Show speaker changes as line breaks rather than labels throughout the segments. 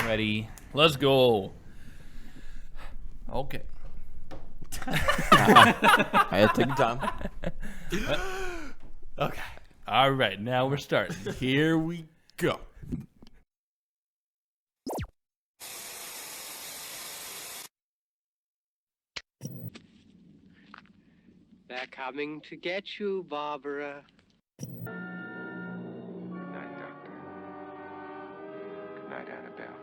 Ready? Let's go. Okay.
I had to take time.
Okay. All right. Now we're starting. Here we go.
They're coming to get you, Barbara.
Good night, Doctor. Good night, Annabelle.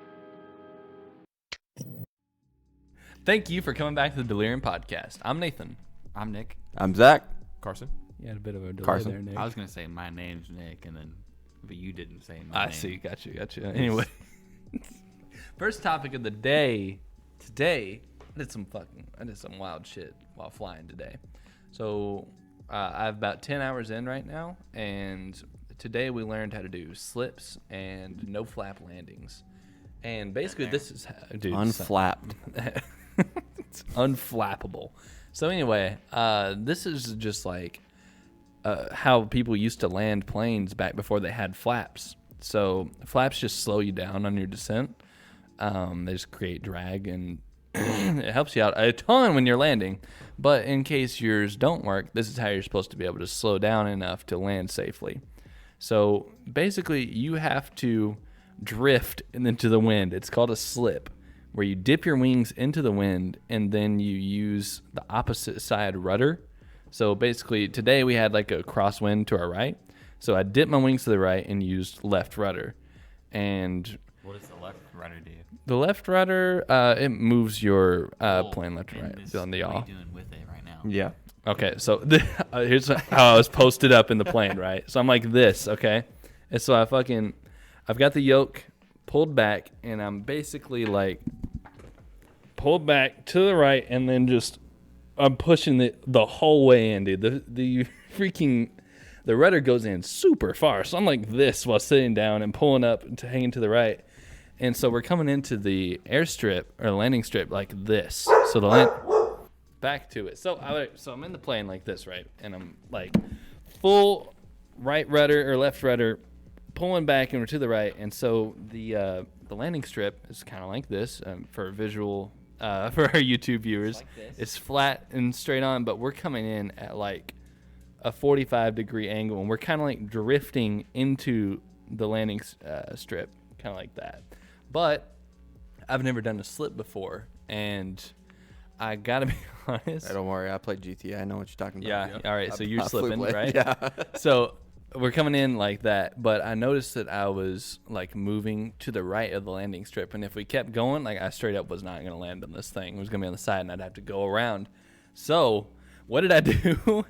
Thank you for coming back to the Delirium podcast. I'm Nathan.
I'm Nick.
I'm Zach.
Carson.
You had a bit of a delay
Carson.
there, Nick.
I was gonna say my name's Nick, but you didn't say my name.
I see. Got you. Anyway, first topic of the day. Today, I did some wild shit while flying today. So I have about 10 hours in right now, and today we learned how to do slips and no flap landings. And basically, this is dude,
Unflapped.
it's unflappable. So anyway, this is just like how people used to land planes back before they had flaps. So flaps just slow you down on your descent. They just create drag, and it helps you out a ton when you're landing. But in case yours don't work, this is how you're supposed to be able to slow down enough to land safely. So basically, you have to drift into the wind. It's called a slip, where you dip your wings into the wind and then you use the opposite side rudder. So basically, today we had like a crosswind to our right. So I dipped my wings to the right and used left rudder. And
What does the left rudder do?
the left rudder, it moves your plane left and right on the yaw.
What are you doing with it right now?
Yeah.
Okay, so here's how I was posted up in the plane, right? So I'm like this, okay? And so I've got the yoke pulled back, and I'm basically like pulled back to the right, and then I'm pushing the whole way in, dude. The rudder goes in super far. So I'm like this while sitting down and pulling up to hanging to the right. And so we're coming into the airstrip or landing strip like this. So back to it. So I'm in the plane like this, right? And I'm like full right rudder or left rudder pulling back and we're to the right. And so the landing strip is kind of like this for visual for our YouTube viewers.
Like this.
It's flat and straight on, but we're coming in at like a 45-degree angle, and we're kind of like drifting into the landing strip, kind of like that. But I've never done a slip before, and I gotta be honest.
Hey, don't worry. I played GTA. I know what you're talking
Yeah.
about.
All right. So you're
I flew
slipping,
blade.
right?
Yeah.
So we're coming in like that, but I noticed that I was like moving to the right of the landing strip, and if we kept going, like I straight up was not going to land on this thing. It was going to be on the side, and I'd have to go around. So what did I do?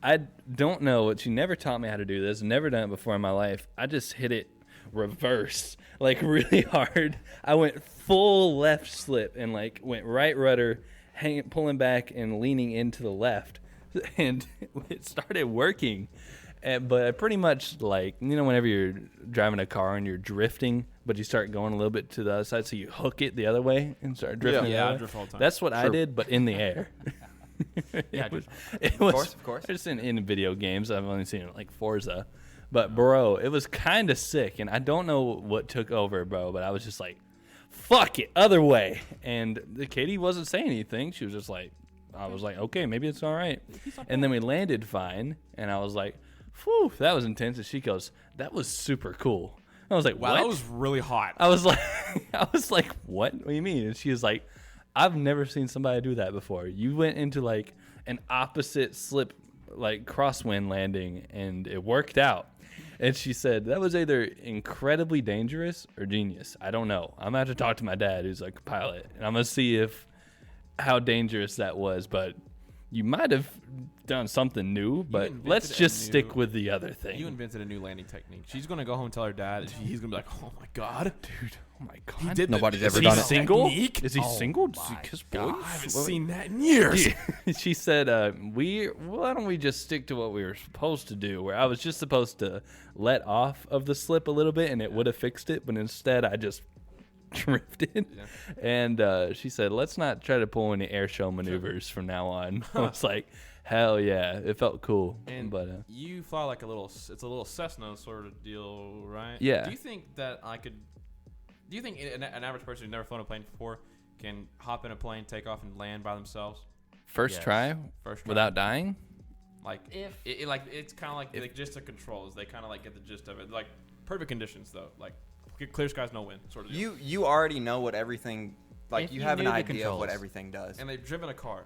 I don't know. What she never taught me how to do this. Never done it before in my life. I just hit it reverse, like really hard. I went full left slip and like went right rudder, pulling back and leaning into the left, and it started working. But I pretty much like, whenever you're driving a car and you're drifting, but you start going a little bit to the other side, so you hook it the other way and start drifting.
Yeah,
the
I
other
drift
way.
all the time.
That's what I did, but in the air.
Yeah,
It was,
of course.
Just in video games. I've only seen it like Forza. But, bro, it was kind of sick. And I don't know what took over, bro, but I was just like, fuck it, other way. And Katie wasn't saying anything. She was just like, I was like, okay, maybe it's all right. And then we landed fine. And I was like, whew, that was intense. And she goes, that was super cool. I was like,
Wow,
what?
that was really hot.
I was like, what do you mean? And she was like, I've never seen somebody do that before. You went into like an opposite slip, like crosswind landing, and it worked out. And she said that was either incredibly dangerous or genius. I don't know. I'm gonna have to talk to my dad, who's like a pilot, and I'm gonna see how dangerous that was. But you might have done something new. But let's just stick with the other thing.
You invented a new landing technique. She's gonna go home and tell her dad. And he's gonna be like, "Oh my god,
dude. Oh my god.
he did
Nobody's
the,
ever
Is
done
he
it.
single?
Technique?
Is he single? Does
my
he kiss
God,
boys?
I haven't seen that in years.
She said, why don't we just stick to what we were supposed to do, where I was just supposed to let off of the slip a little bit and it would have fixed it, but instead I just drifted.
Yeah.
And she said, let's not try to pull any air show maneuvers from now on. I was like, hell yeah, it felt cool.
And
But
you fly like it's a little Cessna sort of deal, right?
Yeah.
Do you think that I could Do you think an average person who's never flown a plane before can hop in a plane, take off, and land by themselves?
First
Yes.
try
First try.
without dying?
Like it's kind of like the gist of controls. They kind of like get the gist of it. Like perfect conditions though. Like clear skies, no wind, sort of deal.
You already know what everything. Like
If
you
you
have an
knew the
idea of what
controls.
everything does.
And they've driven a car,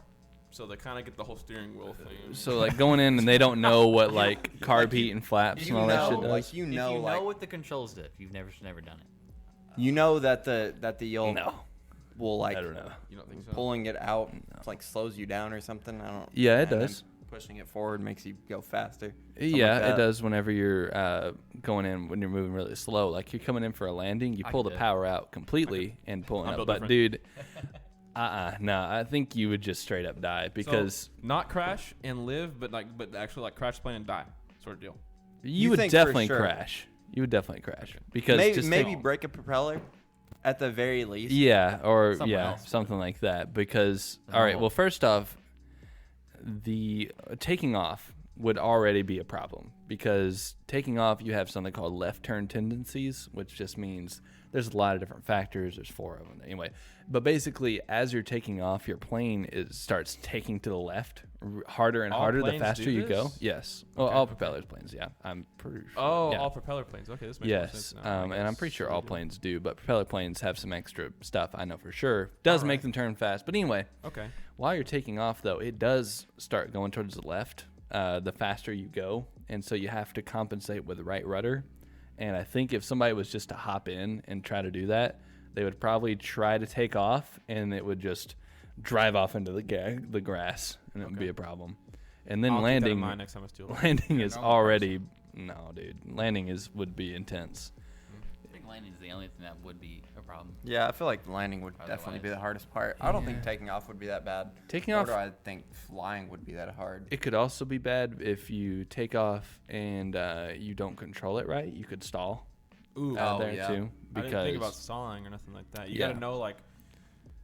so they kind of get the whole steering wheel thing.
So like going in and they don't know what like carb heat and flaps
You
and all that
know,
shit does.
like you
If
know,
you
like
know what the controls do, you've never done it.
you know that the yoke
No,
will like
I don't know.
You don't think so?
pulling it out like slows you down or something. I don't.
Yeah, it
and then
does.
Pushing it forward makes you go faster. Something
Yeah,
like
it
that.
does whenever you're going in when you're moving really slow. Like you're coming in for a landing, you
I
pull the
did.
power out completely and pulling
I'm
up.
built
But
different.
dude, no, I think you would just straight up die because
So, not crash and live, but actually like crash the plane and die, sort of deal.
you would
think for
definitely
sure.
crash. You would definitely crash because
Maybe
just
maybe
take-
break a propeller, at the very least.
yeah, or
Somewhere
yeah,
else.
something like that. Because
The
all right,
whole-
well, first off, the taking off would already be a problem because taking off you have something called left turn tendencies, which just means there's a lot of different factors. There's 4 of them anyway. But basically, as you're taking off, your plane starts taking to the left harder and
All
harder the
planes
faster
do
you go.
this?
Yes. Well, all propellers planes. Yeah, I'm pretty sure.
Oh,
yeah.
all propeller planes. Okay, this makes more
Yes,
sense now, I
and I'm
guess.
pretty sure all planes do, but propeller planes have some extra stuff. I know for sure. Does make
Alright.
them turn fast. But anyway,
Okay.
while you're taking off, though, it does start going towards the left the faster you go, and so you have to compensate with the right rudder. And I think if somebody was just to hop in and try to do that, they would probably try to take off, and it would just drive off into the grass, and it would be a problem. And then
I'll keep that in
landing,
mind next time I steal it.
landing is
normal
already no, dude. Landing would be intense.
I think landing is the only thing that would be a problem.
Yeah, I feel like landing would definitely be
Otherwise-
the hardest part. I don't think taking off would be that bad.
Taking
Nor
off-
do I think flying would be that hard.
It could also be bad if you take off and you don't control it right. You could stall
Ooh,
there
yeah.
too.
I didn't think about
Because
sawing or nothing like that. You
Yeah.
gotta know like,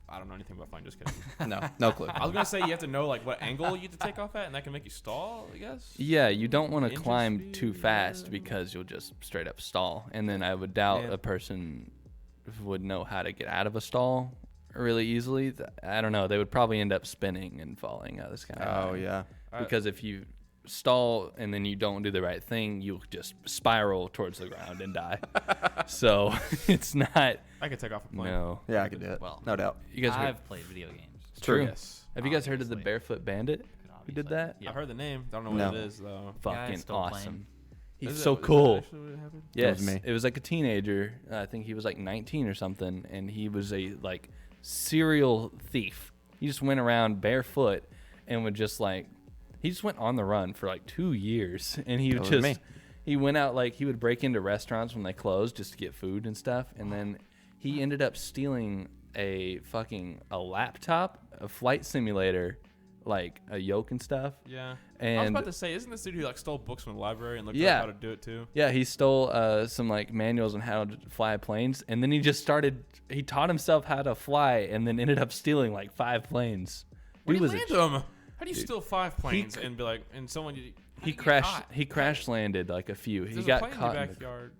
I don't know anything about flying. Just kidding.
No clue.
I was gonna say you have to know like what angle you have to take off at, and that can make you stall. I guess.
yeah, you don't want to
Engine
climb too
speed,
fast
yeah.
because you'll just straight up stall. And then I would doubt
Yeah.
a person would know how to get out of a stall really easily. I don't know. They would probably end up spinning and falling out of the sky.
Oh yeah.
Because if you stall and then you don't do the right thing, you'll just spiral towards the ground and die. So it's not.
I could take off a plane.
No.
Yeah, I could do it.
Well,
no doubt.
You guys heard,
I've played video games.
it's true.
Yes.
Have you guys heard of the
Obviously.
Barefoot Bandit who did
Obviously.
that?
Yeah.
I heard the name. I don't know what
No.
it is though.
Fucking
still
awesome.
playing.
He's
Is
so
that
cool.
actually what happened?
Yes,
me.
it was like a teenager. I think he was like 19 or something, and he was a like serial thief. He just went around barefoot and would just like he just went on the run for like 2 years, and he would
That was
just
me.
he went out like he would break into restaurants when they closed just to get food and stuff, and then he ended up stealing a laptop, a flight simulator, like a yoke and stuff.
Yeah. I was
And
about to say, isn't this dude who like stole books from the library and looked
Yeah.
up how to do it too?
yeah, he stole some like manuals on how to fly planes, and then he just started. He taught himself how to fly, and then ended up stealing like 5 planes.
Where
Dude
do you
was a
land them? How do you steal 5 planes
c-
and be like, and someone you, how do
he
you get
crashed.
caught?
He crash landed like a few. He
There's
got
a plane
caught.
in
In
your
the,
backyard.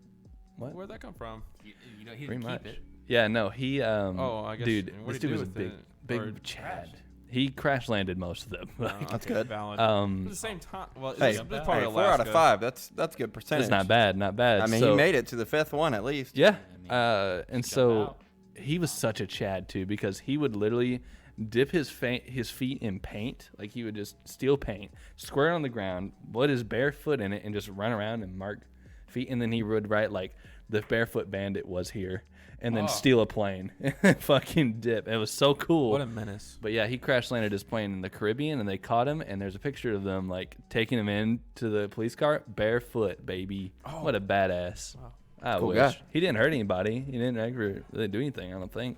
what?
Where'd that come from?
You know, he
Pretty
didn't
much.
keep it.
Yeah, no, he.
Oh, I guess.
Dude,
and what
this
did he
dude was
do
a
with
big,
it? Or
big Chad. He crash landed most of them.
Oh,
That's
okay,
good.
Valid. At
um,
the same time, well,
Hey,
it's
hey,
part of
4 out of
Alaska.
5. That's good percentage.
it's not bad, not bad.
I mean,
So-
he made it to the 5th one at least.
Yeah.
I mean,
And
jump
so
out.
he was such a Chad too, because he would literally dip his feet in paint. Like he would just steal paint, square it on the ground, put his bare foot in it, and just run around and mark feet. And then he would write like, "The barefoot bandit was here," and then
Oh.
steal a plane and fucking dip. It was so cool.
What a menace.
But yeah, he crash landed his plane in the Caribbean, and they caught him. And there's a picture of them like taking him in to the police car, barefoot, baby.
Oh.
What a badass!
Wow.
I
Cool
wish
guy.
he didn't hurt anybody. He didn't ever really do anything. I don't think.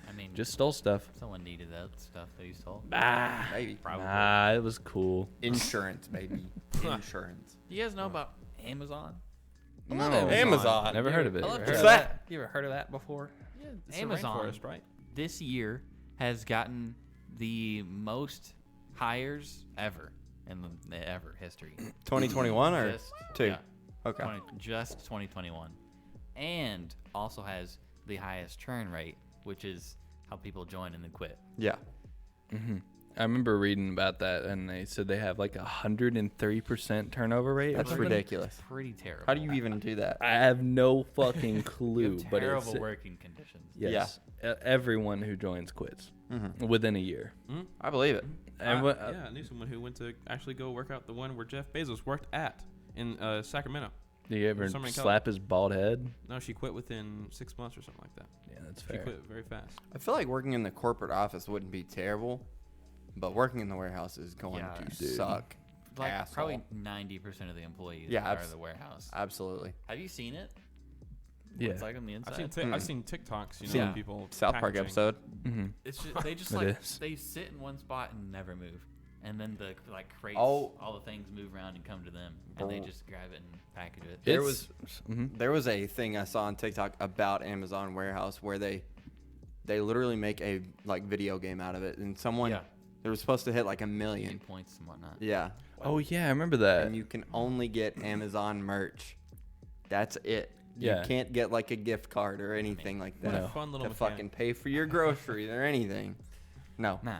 I mean,
Just stole stuff.
someone needed that stuff that you stole.
Ah,
Maybe.
it was cool.
Insurance, baby. Insurance.
Do you guys know about Amazon?
I love Amazon.
Never heard of it.
I love
What's
it.
that?
You ever heard of that before?
Yeah, it's
Amazon.
a rainforest, right?
This year has gotten the most hires ever in the ever history.
2021 or
Just-
2?
yeah,
Okay.
just 2021, and also has the highest churn rate, which is how people join and then quit.
Yeah.
I remember reading about that, and they said they have like 130% turnover rate.
That's ridiculous.
Pretty terrible.
How do you even do that?
I have no fucking
You
clue,
have
but
terrible
it's
working conditions.
yes. Everyone who joins quits within a year.
I believe it.
And
I knew someone who went to actually go work out the one where Jeff Bezos worked at in Sacramento.
Do you ever
Summer in
slap his bald head?
No, she quit within 6 months or something like that.
Yeah, that's
She
fair.
quit very fast.
I feel like working in the corporate office wouldn't be terrible, but working in the warehouse is going
Yeah,
to
dude.
suck.
Like
Asshole.
probably 90% of the employees
Yeah,
are the warehouse.
Absolutely.
Have you seen it?
Yeah.
It's like on the inside.
I've seen TikToks, you know,
Seen
of people.
South Park
packaging.
episode.
It's just, they just
It
like
is.
they sit in one spot and never move, and then the like crates,
Oh.
all the things move around and come to them, and they just grab it and package it.
There was a thing I saw on TikTok about Amazon warehouse where they literally make a like video game out of it, and someone
Yeah.
they were supposed to hit like 1 million.
Points and whatnot.
Yeah,
Oh yeah, I remember that.
and you can only get Amazon merch. That's it.
Yeah.
You can't get like a gift card or anything like
What
that
a fun little
to
mechanic.
fucking pay for your groceries or anything. No.
Nah,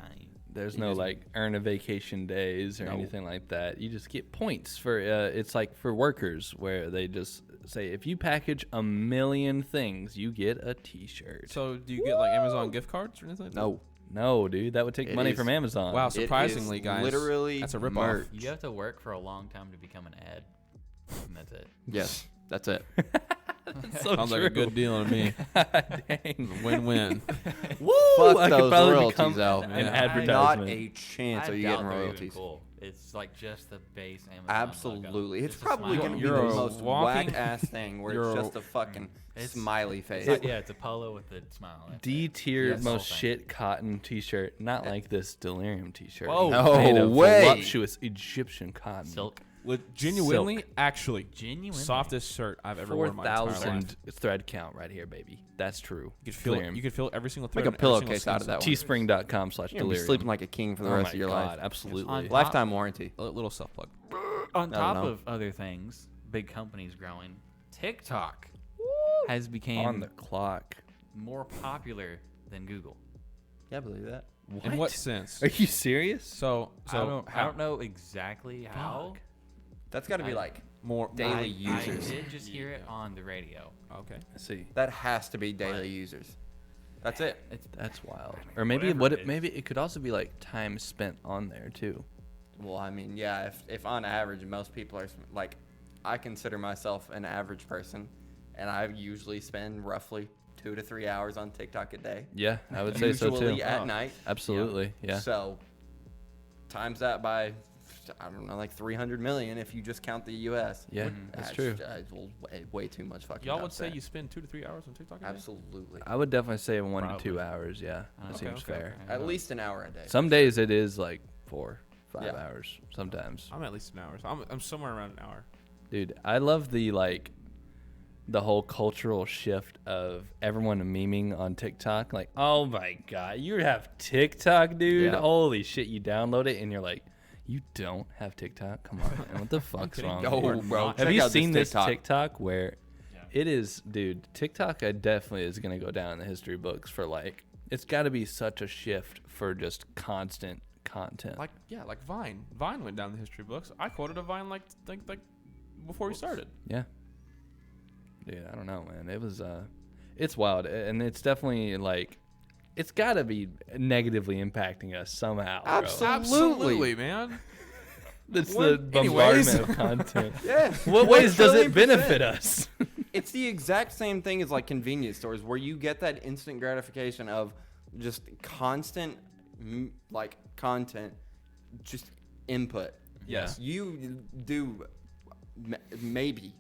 There's
You
no
just-
like earn a vacation days or
No.
anything like that. You just get points for it's like for workers where they just say if you package 1 million things, you get a T-shirt.
So do you get like Amazon gift cards or anything like that?
No.
No, dude, that would take
It
money
is-
from Amazon.
Wow,
It
surprisingly,
is
guys.
literally
that's a ripoff.
merch.
you have to work for a long time to become an ad, and that's it.
Yes, that's it.
so
Sounds like a good deal to me.
Dang.
Win-win.
Woo!
Fuck
I could
those
probably
royalties
become
out.
an
Yeah.
advertisement.
Not a chance
I
are you
doubt
getting
they're even
royalties.
cool. It's like just the base Amazon
Absolutely.
logo.
It's
Just a
probably
smiley
going to be
You're
the
a
most
walking-
whack-ass thing where
you're
it's
a-
just a fucking
It's-
smiley face.
yeah, it's a polo with a smile. That's it.
D-tier
Yes.
most
Whole thing.
shit cotton T-shirt, not like this Delirium T-shirt.
Whoa.
No
Made of
way.
voluptuous Egyptian cotton.
Silk.
Genuinely,
Silk.
actually,
Genuinely.
softest shirt I've ever worn in my entire life.
4,000 thread count right here, baby. That's true.
You could feel
Delirium.
you could feel every single thread.
Make a
on every single
pillowcase out of that one.
Teespring.com/delirium.
You're going to be sleeping like a king for the
Oh
rest
my
of your
God,
life.
absolutely.
On-
Lifetime warranty.
A little self plug.
On top
know.
of other things, big companies growing, TikTok has became
On the clock.
more popular than Google.
Yeah, I believe that.
In what sense?
Are you serious?
So
I don't know exactly how.
That's got to be
I-
like
more
daily
I
users.
did just hear it on the radio.
Okay.
I see.
That has to be daily users. That's it.
It's
That's wild. Or maybe
whatever it is.
maybe it could also be like time spent on there too.
Well, I mean, yeah, if on average most people are like, I consider myself an average person, and I usually spend roughly 2 to 3 hours on TikTok a day.
Yeah, I would say so too.
Usually at night.
Absolutely. Yeah.
So times that by, I don't know, like 300 million if you just count the U.S.
Yeah, that's true.
Way too much fucking.
Y'all
time
would say
spent.
you spend 2 to 3 hours on TikTok a day?
Absolutely.
I would definitely say 1 to 2
Probably.
hours. Yeah, that
Okay,
seems fair.
At least an hour a day.
Some days it is like 4, 5
Yeah.
hours. Sometimes,
I'm at least an hour. So I'm somewhere around an hour.
dude, I love the whole cultural shift of everyone memeing on TikTok. Like, oh my god, you have TikTok, dude!
Yeah.
Holy shit, you download it and you're like, you don't have TikTok? Come on, man. What the fuck's
kidding?
wrong?
Oh,
here?
bro.
Have
check
you
out
seen this
TikTok?
TikTok where it is, dude? TikTok definitely is gonna go down in the history books for like, it's got to be such a shift for just constant content.
Like Vine. Vine went down the history books. I quoted a Vine like before we started.
Yeah. Dude, I don't know, man. It was it's wild, and it's definitely like, it's got to be negatively impacting us somehow. Bro.
Absolutely.
man.
It's the
What-
bombardment
anyways.
of content.
Yeah.
What ways does it benefit us?
It's the exact same thing as like convenience stores where you get that instant gratification of just constant like content, just input.
Yes.
You do maybe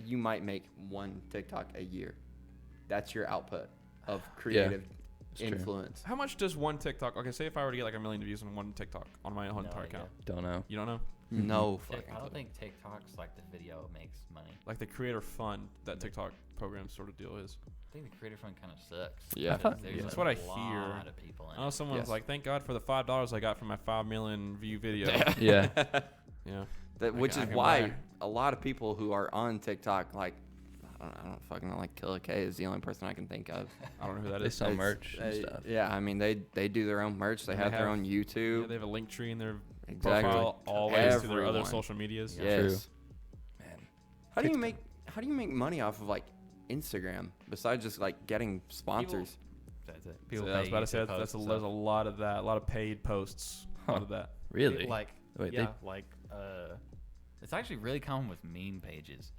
you might make 1 TikTok a year. That's your output of creative
true.
influence.
How much does one TikTok? Okay, say if I were to get like 1 million views on one TikTok on my whole entire
idea.
account.
Don't know.
You don't know?
No
I
fucking
don't
clue.
think TikTok's like the video makes money.
Like the creator fund that TikTok program sort of deal is.
I think the creator fund kind of sucks.
Yeah.
because
I thought-
there's
That's
a
what I hear.
lot of people in
I know
it.
someone's
Yes.
like, thank God for the $5 I got from my 5 million view video.
Yeah.
Yeah.
Which
I
is
can
why
buy.
a lot of people who are on TikTok, like, I I don't fucking know. Like Killer K is the only person I can think of.
I don't know who that
They
is.
sell
It's-
merch and stuff.
Yeah, I mean they do their own merch. They
And
have their own YouTube.
Yeah, they have a link tree in their
Exactly.
profile, always to their other
Everyone.
social medias.
Yes.
True. Man.
How do you make money off of like Instagram besides just like getting sponsors?
That's it.
So
People
I was
pay
about to
you
say
to
there's
post
a
stuff.
lot of that, a lot of paid posts, a lot of that.
Really?
Like,
Wait,
yeah, like, it's actually really common with meme pages.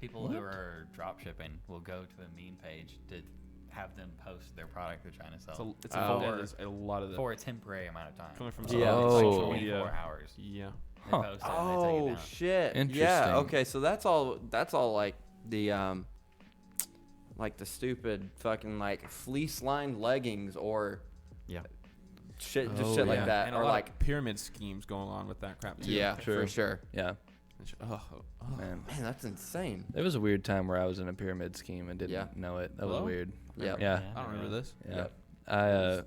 People who are drop shipping will go to a meme page to have them post their product they're trying to sell
There's a lot of that
for a temporary amount of time.
coming from
Yeah.
some
Oh.
social
24
media.
hours.
Yeah.
They
Huh.
post it and they take it
Oh
down.
shit!
Interesting.
Yeah. Okay. So that's all. That's all like the like the stupid fucking like fleece lined leggings or
Yeah.
shit, just
Oh,
shit
yeah.
like that,
And a
or
lot
like
of pyramid schemes going on with that crap too.
yeah,
True.
for sure.
Yeah.
Oh,
Man.
Man, that's insane.
There was a weird time where I was in a pyramid scheme and didn't
Yeah.
know it. That was
Hello?
weird.
Yep.
Yeah.
I don't remember this.
Yeah.
Yep.
I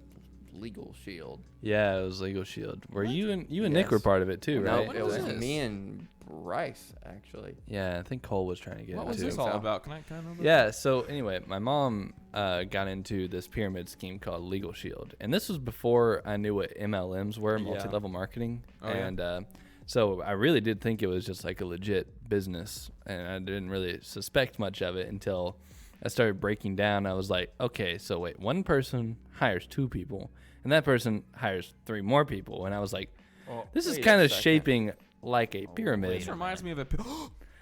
Legal Shield.
yeah, it was Legal Shield. Were you and Nick were
Yes.
part of it too,
No,
right?
it was
this?
me and Bryce actually.
Yeah, I think Cole was trying to get
What
it
was
too.
this
so.
all about? Can I know about
Yeah, so anyway, my mom got into this pyramid scheme called Legal Shield. And this was before I knew what MLMs were,
Yeah.
multi-level marketing.
Oh, yeah.
And so I really did think it was just like a legit business. And I didn't really suspect much of it until I started breaking down. I was like, okay, so wait, one person hires 2 people, and that person hires 3 more people. And I was like, this is
wait a
kind of
second.
shaping like a pyramid.
wait
This
a
reminds me of a.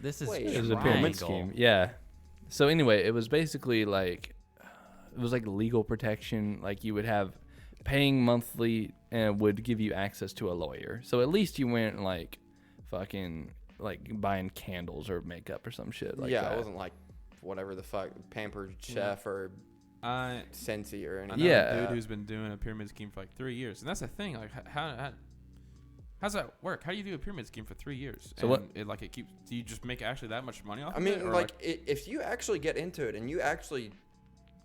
This is
Wait,
It was a pyramid
triangle.
scheme. Yeah. So anyway, it was basically like it was like legal protection. Like you would have paying monthly and would give you access to a lawyer. So at least you weren't like fucking like buying candles or makeup or some shit like
yeah,
that.
it wasn't like whatever the fuck Pampered Chef or
I
Scentsy or
I
anything.
know
Yeah.
a dude who's been doing a pyramid scheme for like 3 years, and that's the thing. Like, how's that work? How do you do a pyramid scheme for 3 years?
So what-
It keeps. Do you just make actually that much money off?
I
of
mean,
it, or
like if you actually get into it and you actually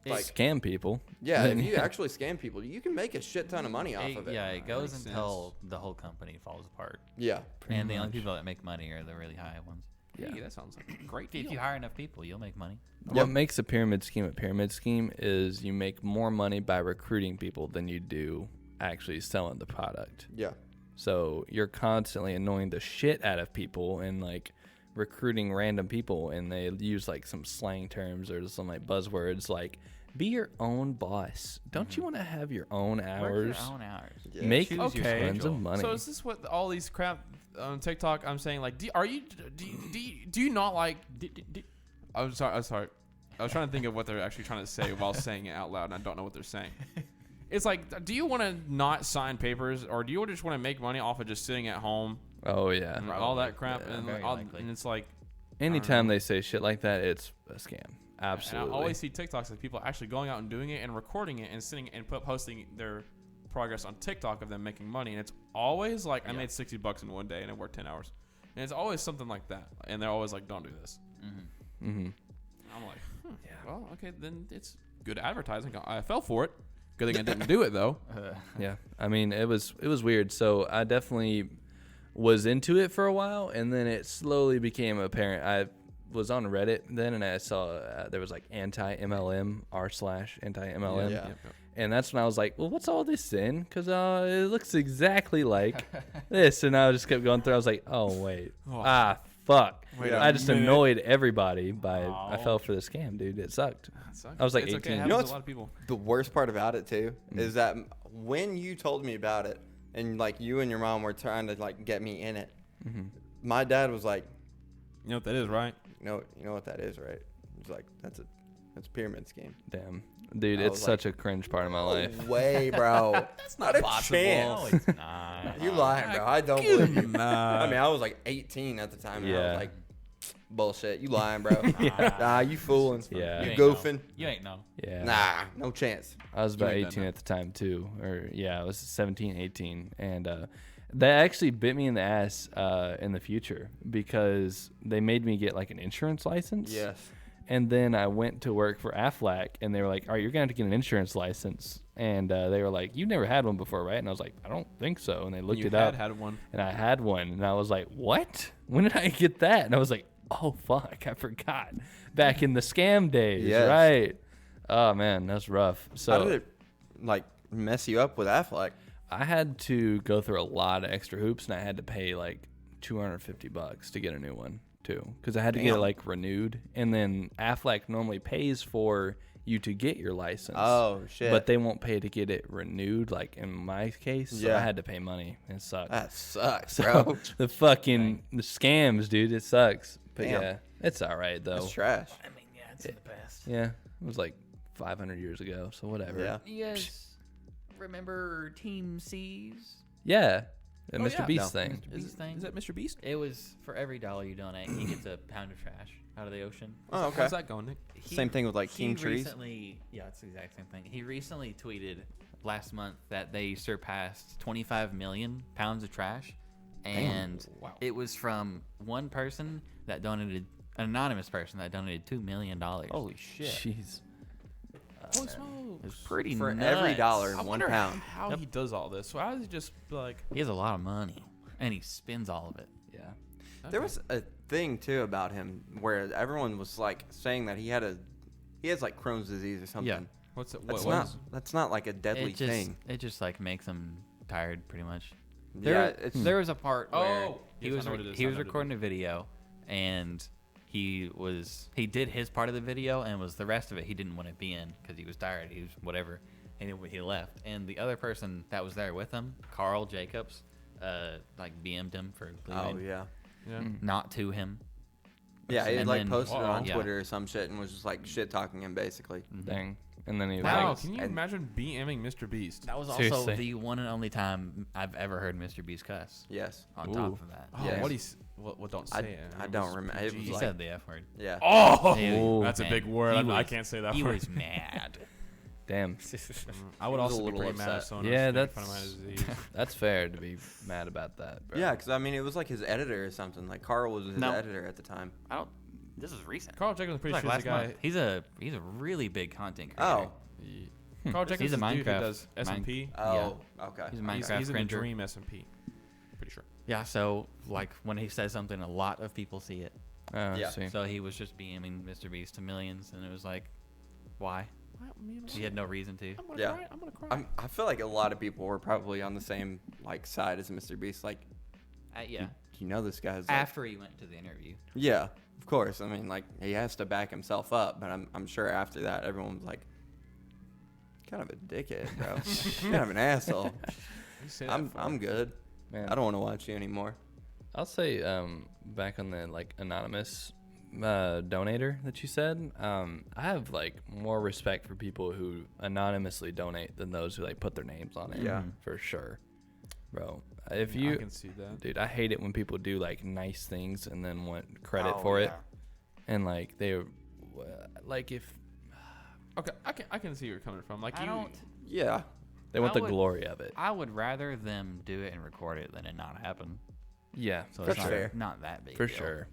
like
scam people.
yeah,
Then,
if you actually scam people, you can make a shit ton of money off of it.
Yeah, it goes
makes
until the whole company falls apart.
Yeah.
And the only
much.
people that make money are the really high ones.
hey, that sounds like a great
If
deal.
you hire enough people, you'll make money.
What makes a pyramid scheme is you make more money by recruiting people than you do actually selling the product.
Yeah.
So you're constantly annoying the shit out of people and like recruiting random people, and they use like some slang terms or some like buzzwords like be your own boss. Don't you want to have your own hours?
Work your own hours.
Yeah.
Make
Choose your
Okay.
tons
schedule.
of money.
So is this what all these crap on TikTok? I'm saying like, do you not like? I'm sorry. I was trying to think of what they're actually trying to say while saying it out loud, and I don't know what they're saying. It's like, do you want to not sign papers, or do you just want to make money off of just sitting at home
Oh yeah.
and all that crap?
Yeah.
And,
Very likely.
and it's like,
Anytime they say shit like that, it's a scam.
and
Absolutely.
I always see TikToks of people actually going out and doing it and recording it and sitting and posting their progress on TikTok of them making money, and it's always like I made $60 in one day and I worked 10 hours, and it's always something like that, and they're always like, don't do this.
Mm-hmm.
I'm like, well, okay, then it's good advertising. I fell for it. Good thing I didn't do it though.
Yeah. I mean, it was weird. So I definitely was into it for a while, and then it slowly became apparent. I was on Reddit then, and I saw there was like anti-MLM r/anti-MLM.
Yeah.
And that's when I was like, well, what's all this in? Because it looks exactly like this. And I just kept going through. I was like, oh, wait. Fuck.
Wait
I
a
just
minute.
annoyed everybody by I fell for the scam, dude. It sucked. I was like
it's
18.
Okay, it
You
happens
know
to
what's-
a lot of people.
The worst part about it too is that when you told me about it and like you and your mom were trying to like get me in it, my dad was like,
You know what that is, right?
you know what that is, right? He's like, that's a pyramid scheme.
Damn. Dude,
I
it's
was
such a cringe part of my life.
No way, bro. That's not a chance.
it's not.
You lying, bro. I don't believe you.
Nah.
I mean, I was like 18 at the time. And I
Yeah.
was like, bullshit. You lying, bro. Nah, you fooling.
Yeah.
You
ain't
goofing.
know. You ain't know.
Yeah.
Nah, no chance.
I was about
You ain't done
18
that.
at the time, too. Or, yeah, I was 17, 18. And that actually bit me in the ass in the future because they made me get like an insurance license.
Yes.
And then I went to work for Aflac, and they were like, all right, you're going to have to get an insurance license. And they were like, you've never had one before, right? And I was like, I don't think so. And they looked
You
it up,
had one.
and I had one. And I was like, what? When did I get that? And I was like, Oh fuck, I forgot. Back in the scam days,
Yes.
right? Oh man, that's rough.
How
So
did it like mess you up with Affleck?
I had to go through a lot of extra hoops, and I had to pay like $250 to get a new one too, because I had to get it
Damn.
like renewed. And then Affleck normally pays for you to get your license.
Oh shit!
But they won't pay to get it renewed, like in my case. So
Yeah.
I had to pay money. It sucked.
that sucks,
So
bro.
the fucking the scams, dude, it sucks. But
Damn.
yeah, it's all right though.
That's trash.
I mean, yeah, it's the best.
Yeah, it was like 500 years ago, so whatever.
Yeah.
You guys remember Team C's?
Yeah, the
Oh,
Mr.
yeah.
Beast
No.
thing.
Beast thing?
Is that Mr. Beast?
It was for every $1 you donate, he gets a pound of trash out of the ocean.
Oh, okay.
How's that going, Nick?
Same thing with like
He
Team Trees.
recently, yeah, it's the exact same thing. He recently tweeted last month that they surpassed 25 million pounds of trash, and
Wow.
it was from one person that donated, an anonymous person that donated $2 million.
Holy shit!
Jeez.
Holy
It's
smokes.
pretty
For
nuts.
every dollar,
I
1
wonder
pound.
how
Yep.
he does all this. So how does he just be like?
He has a lot of money, and he spends all of it.
Yeah.
There was a thing too about him where everyone was like saying that he has like Crohn's disease or something.
Yeah.
What's it?
That's
What
not
was?
that's not like a deadly thing.
It just like makes him tired, pretty much.
Yeah,
There,
it's
there was a part where
Oh,
he
yes, I
was
know what it is.
he
I
was
know what it
recording a video, and he did his part of the video, and was the rest of it he didn't want to be in because he was tired. He was whatever, and he left. And the other person that was there with him, Carl Jacobs, like BM'd him for
oh
leaving,
yeah.
Yeah.
not to him.
Yeah, he
And
like
then-
posted it on
Yeah.
Twitter or some shit and was just like shit talking him basically.
Dang. And then he was
Wow,
like,
can you
and-
imagine BMing Mr. Beast?
That was also
Seriously.
the one and only time I've ever heard Mr. Beast cuss.
Yes.
On top
Ooh.
of that,
Oh,
Yes.
what he's what? Don't say
I-
it.
I
It
don't
was
remember. It was
PG.
he
like-
said the F word.
Yeah.
Oh,
Ooh.
that's a
Man,
big word.
he
I
was-
can't say that
He
word.
was mad.
damn,
I would
He was a
also be
little
pretty mad if
upset.
someone
Yeah,
was making fun
that's-
of my disease.
that's fair to be mad about that, bro.
Yeah, because I mean, it was like his editor or something. Like Carl was his
No.
editor at the time.
I don't. This is recent.
Carl Jacobs, I'm pretty
Like
sure is
last
the guy.
month. He's a really big content creator.
Oh.
Carl Jacobs
He's
is
a
the dude who
Minecraft-
does SMP.
Oh. Okay.
He's a
He's,
Minecraft
he's in the
cringer.
Dream SMP. Pretty sure.
Yeah. So like when he says something, a lot of people see it.
Oh,
Yeah.
I see.
So he was just BMing Mr. Beast to millions, and it was like, why? He had no reason to.
I'm gonna
Yeah.
cry. I'm gonna cry.
I feel like a lot of people were probably on the same like side as Mr. Beast. Like,
Yeah.
you know, this guy's like,
After he went to the interview.
yeah, of course. I mean, like he has to back himself up, but I'm sure after that, everyone was like, kind of a dickhead, bro. kind of an asshole.
You say that
I'm
for-
good.
Man,
I don't want to watch you anymore.
I'll say back on the like anonymous donator that you said, I have like more respect for people who anonymously donate than those who like put their names on it.
Yeah.
for sure, bro. If
I
you,
can see that.
dude, I hate it when people do like nice things and then want credit
Oh,
for it,
yeah.
and like they, like if
Okay, I can see where you're coming from. Like
I
you,
don't.
Yeah.
they want
I
the
would-
glory of it.
I would rather them do it and record it than it not happen.
Yeah,
So
for
it's not,
sure,
not that big.
for
deal.
sure.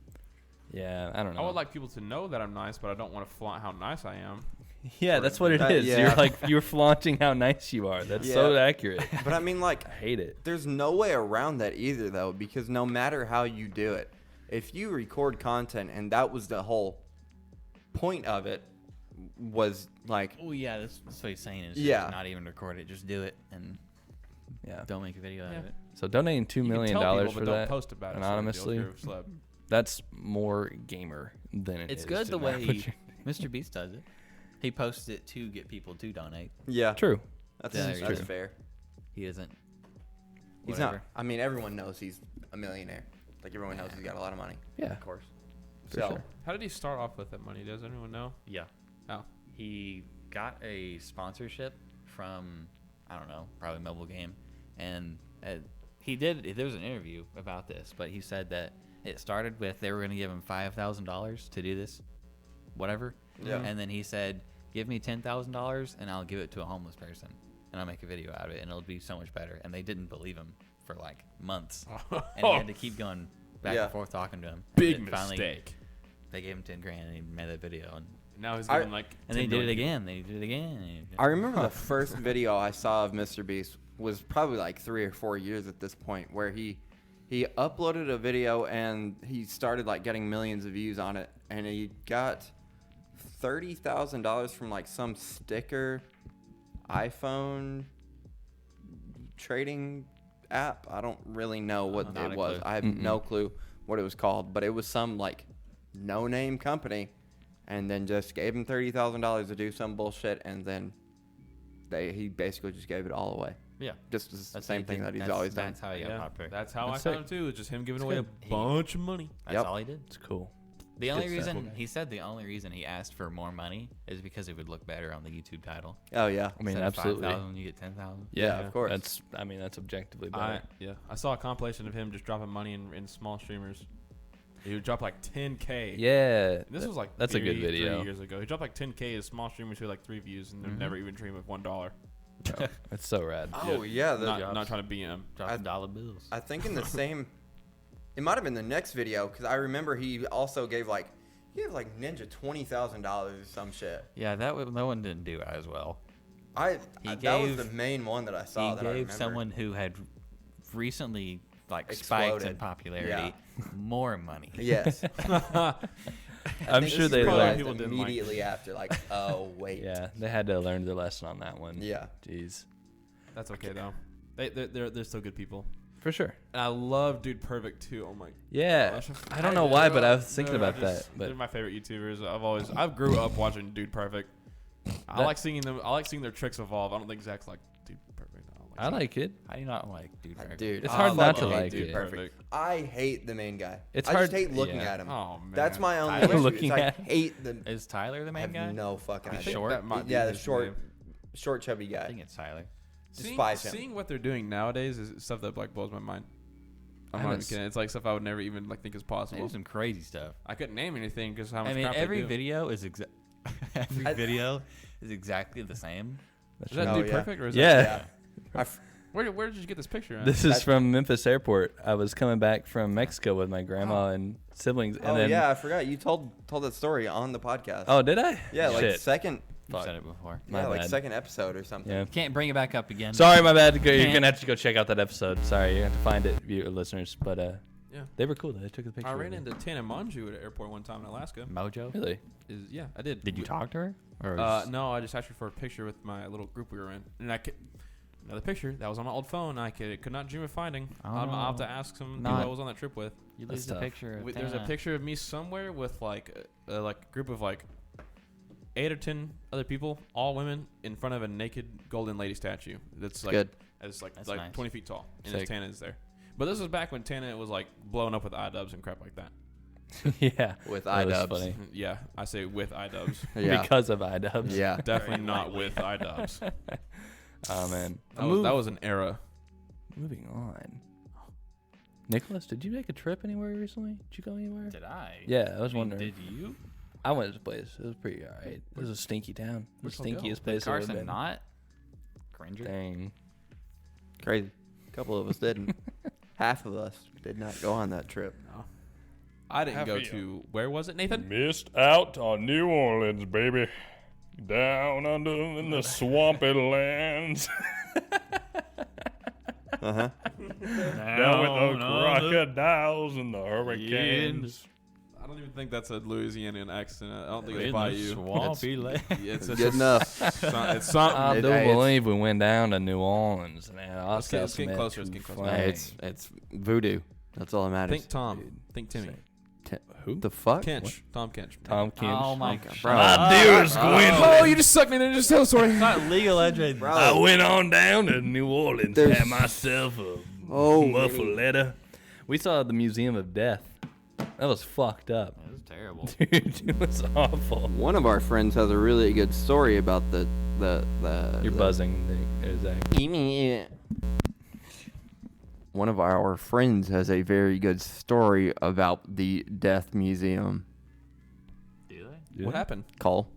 Yeah, I don't know.
I would like people to know that I'm nice, but I don't want to flaunt how nice I am.
Yeah, that's what it is.
Yeah.
You're like you're flaunting how nice you are. That's so
Yeah.
accurate.
But I mean, like,
I hate it.
there's no way around that either, though, because no matter how you do it, if you record content and that was the whole point of it, was like,
Oh yeah, that's what he's saying. Is
Yeah.
just not even record it. Just do it and
Yeah.
don't make a video out of
Yeah.
it.
So donating $2
You can
million
tell people,
for
but don't
that
post about it
anonymously,
So if you're a celeb.
that's more gamer than it
It's
is
good
to
the
not
way
put your-
Mr. Beast does it. He posts it to get people to donate.
yeah,
True.
that's,
Yeah,
that's
true.
fair.
He isn't.
He's
Whatever.
not. I mean, everyone knows he's a millionaire. Like everyone knows he's got a lot of money.
Yeah.
Of course.
For
So
sure.
How did he start off with that money? Does anyone know?
Yeah.
Oh.
He got a sponsorship from, I don't know, probably Mobile Game. And there was an interview about this, but he said that it started with they were going to give him $5,000 to do this, whatever.
Yeah.
And then he said, give me $10,000 and I'll give it to a homeless person. And I'll make a video out of it and it'll be so much better. And they didn't believe him for like months. And he had to keep going back
Yeah.
and forth talking to him. And
Big
then finally,
mistake.
they gave him 10 grand and he made that video. And
Now he's
I-
getting like.
and they
10
did it
million
again. They did it again.
I remember the first video I saw of Mr. Beast was probably like 3 or 4 years at this point, where he He uploaded a video and he started like getting millions of views on it, and he got $30,000 from like some sticker iPhone trading app. I don't really know what
Not
it
a
was.
clue.
I have no clue what it was called, but it was some like no-name company, and then just gave him $30,000 to do some bullshit, and then he basically just gave it all away.
Yeah.
Just the
That's
same thing that he's always done.
That's how he got
Yeah,
popular.
that's how
That's
I found
sick.
him too. It's just him giving
That's
away
good.
a bunch of money.
That's
Yep.
all he did.
It's cool.
The only
Good stuff.
reason he said the only reason he asked for more money is because it would look better on the YouTube title.
Oh yeah.
I mean,
Instead of
absolutely.
5,000, you get 10,000.
Yeah, of course.
That's objectively
I
better.
I saw a compilation of him just dropping money in small streamers. He would drop like 10K.
Yeah.
And this was like
that's a good
3
video.
years ago. He dropped like 10K as small streamers who had like 3 views and they've never even dreamed of $1.
That's so rad.
Oh yeah.
Not trying to be him.
Dropping dollar bills.
I think in the same, it might have been the next video, because I remember he also gave like Ninja $20,000 or some shit.
Yeah, that one didn't do as well.
That was
gave-
the main one that I saw.
He
that I
gave
remember.
someone who had recently spiked in
Exploded.
popularity more money.
Yes.
I'm
think
sure
he
they
probably
learned.
people didn't like-
immediately after. Like, oh wait.
Yeah, they had to learn their lesson on that one.
Yeah.
Jeez.
That's okay though. They're still good people.
For sure.
And I love Dude Perfect too. Oh my
Yeah.
gosh.
I don't know why, but I was thinking about that.
They're
But
my favorite YouTubers. I've grew up watching Dude Perfect. I
That-
like seeing them. I like seeing their tricks evolve. I don't think Zach's like Dude Perfect.
I like it.
How do you not like Dude Perfect?
Dude,
It's
I
hard not to
fucking hate
like
Dude
it.
Perfect. I hate the main guy.
It's
I
hard-
just hate looking
yeah.
at him.
Oh man.
That's my only
Tyler
issue.
looking
is I
at-
hate the.
Is Tyler the
I
main
have
guy?
no fucking
I
idea.
think
Short?
that might be
Yeah, the
his
short,
name.
short chubby
I
guy.
think it's Tyler.
Despise him.
Seeing what they're doing nowadays is stuff that like blows my mind. I'm
I
not
haven't
even kidding. It's like stuff I would never even like think is
They
possible.
do some crazy stuff.
I couldn't name anything because how much
I mean,
crap they
every
do.
video is video is exactly the same.
Is that
Oh,
Dude
yeah.
Perfect or is
Yeah.
that?
I f-
Where did you get this picture? At?
This is from Memphis Airport. I was coming back from Mexico with my grandma and siblings, and
oh
then
yeah, I forgot you told that story on the podcast.
oh, did I?
yeah, like
Shit.
second.
You've
Fuck.
said it before.
My
Yeah, like
bad.
second episode or something.
Yeah.
Can't bring it back up again.
Sorry, my bad. You're
Can't-
gonna have to go check out that episode. Sorry, you have to find it, viewer listeners. But
Yeah.
they were cool. They took the picture.
I ran
with me.
into Tana Manju at an airport one time in Alaska.
Mojo.
Really?
Yeah, I did.
Did you talk to her? Or
No, I just asked her for a picture with my little group we were in, and I could another picture that was on my old phone. I could not dream of finding. I'll have to ask some people
Not-
I was on that trip with.
you
That's
lose the
tough.
picture. Of
There's a
Tana.
picture of me somewhere with like a group of like 8 or 10 other people, all women, in front of a naked golden lady statue. That's like
Good.
It's like
That's
like
nice.
20 feet tall, and
Sick.
Tana is there. But this was back when Tana was like blowing up with iDubbbz and crap like that.
Yeah.
With
That was
iDubbbz.
funny.
Yeah, I say with iDubbbz.
Yeah.
Because of iDubbbz.
yeah.
Definitely not with iDubbbz.
Oh man.
That was an era.
Moving on. Nicholas, did you make a trip anywhere recently? Did you go anywhere?
Did I?
Yeah, I was
mean,
wondering.
Did you?
I went to a place. It was pretty alright. It was a stinky town. The
Where'd y'all go?
stinkiest place I've ever
Carson
been.
not? Cringer?
Dang.
Crazy. A couple of us didn't. Half of us did not go on that trip.
I didn't
Half
go
of you.
to where was it, Nathan?
Missed out on New Orleans, baby. Down under in the swampy lands.
Uh huh.
Down with the crocodiles and the hurricanes.
I don't even think that's a Louisianian accent. I don't think
In
it's by
the
you.
swampy land.
It's
Good enough.
It's
I
something.
do
it's-
believe we went down to New Orleans, man.
Let's get closer, let's get closer.
It's voodoo. That's all that matters.
Think Tom. Think Timmy.
Who?
The fuck?
Kench. Tom Kench.
Tom Kinch.
Oh my
Okay,
god.
bro.
My dearest Gwendolyn.
Oh, you just sucked me in. Just tell the story.
Not legal legend.
Bro.
I went on down to New Orleans,
There's-
had myself a
Oh,
muffaletta. We saw the Museum of Death. That was fucked up.
That was terrible.
Dude, it was awful.
one of our friends has a really good story about the
You're buzzing, Zach.
One of our friends has a very good story about the Death Museum.
Do they?
What happened?
Cole.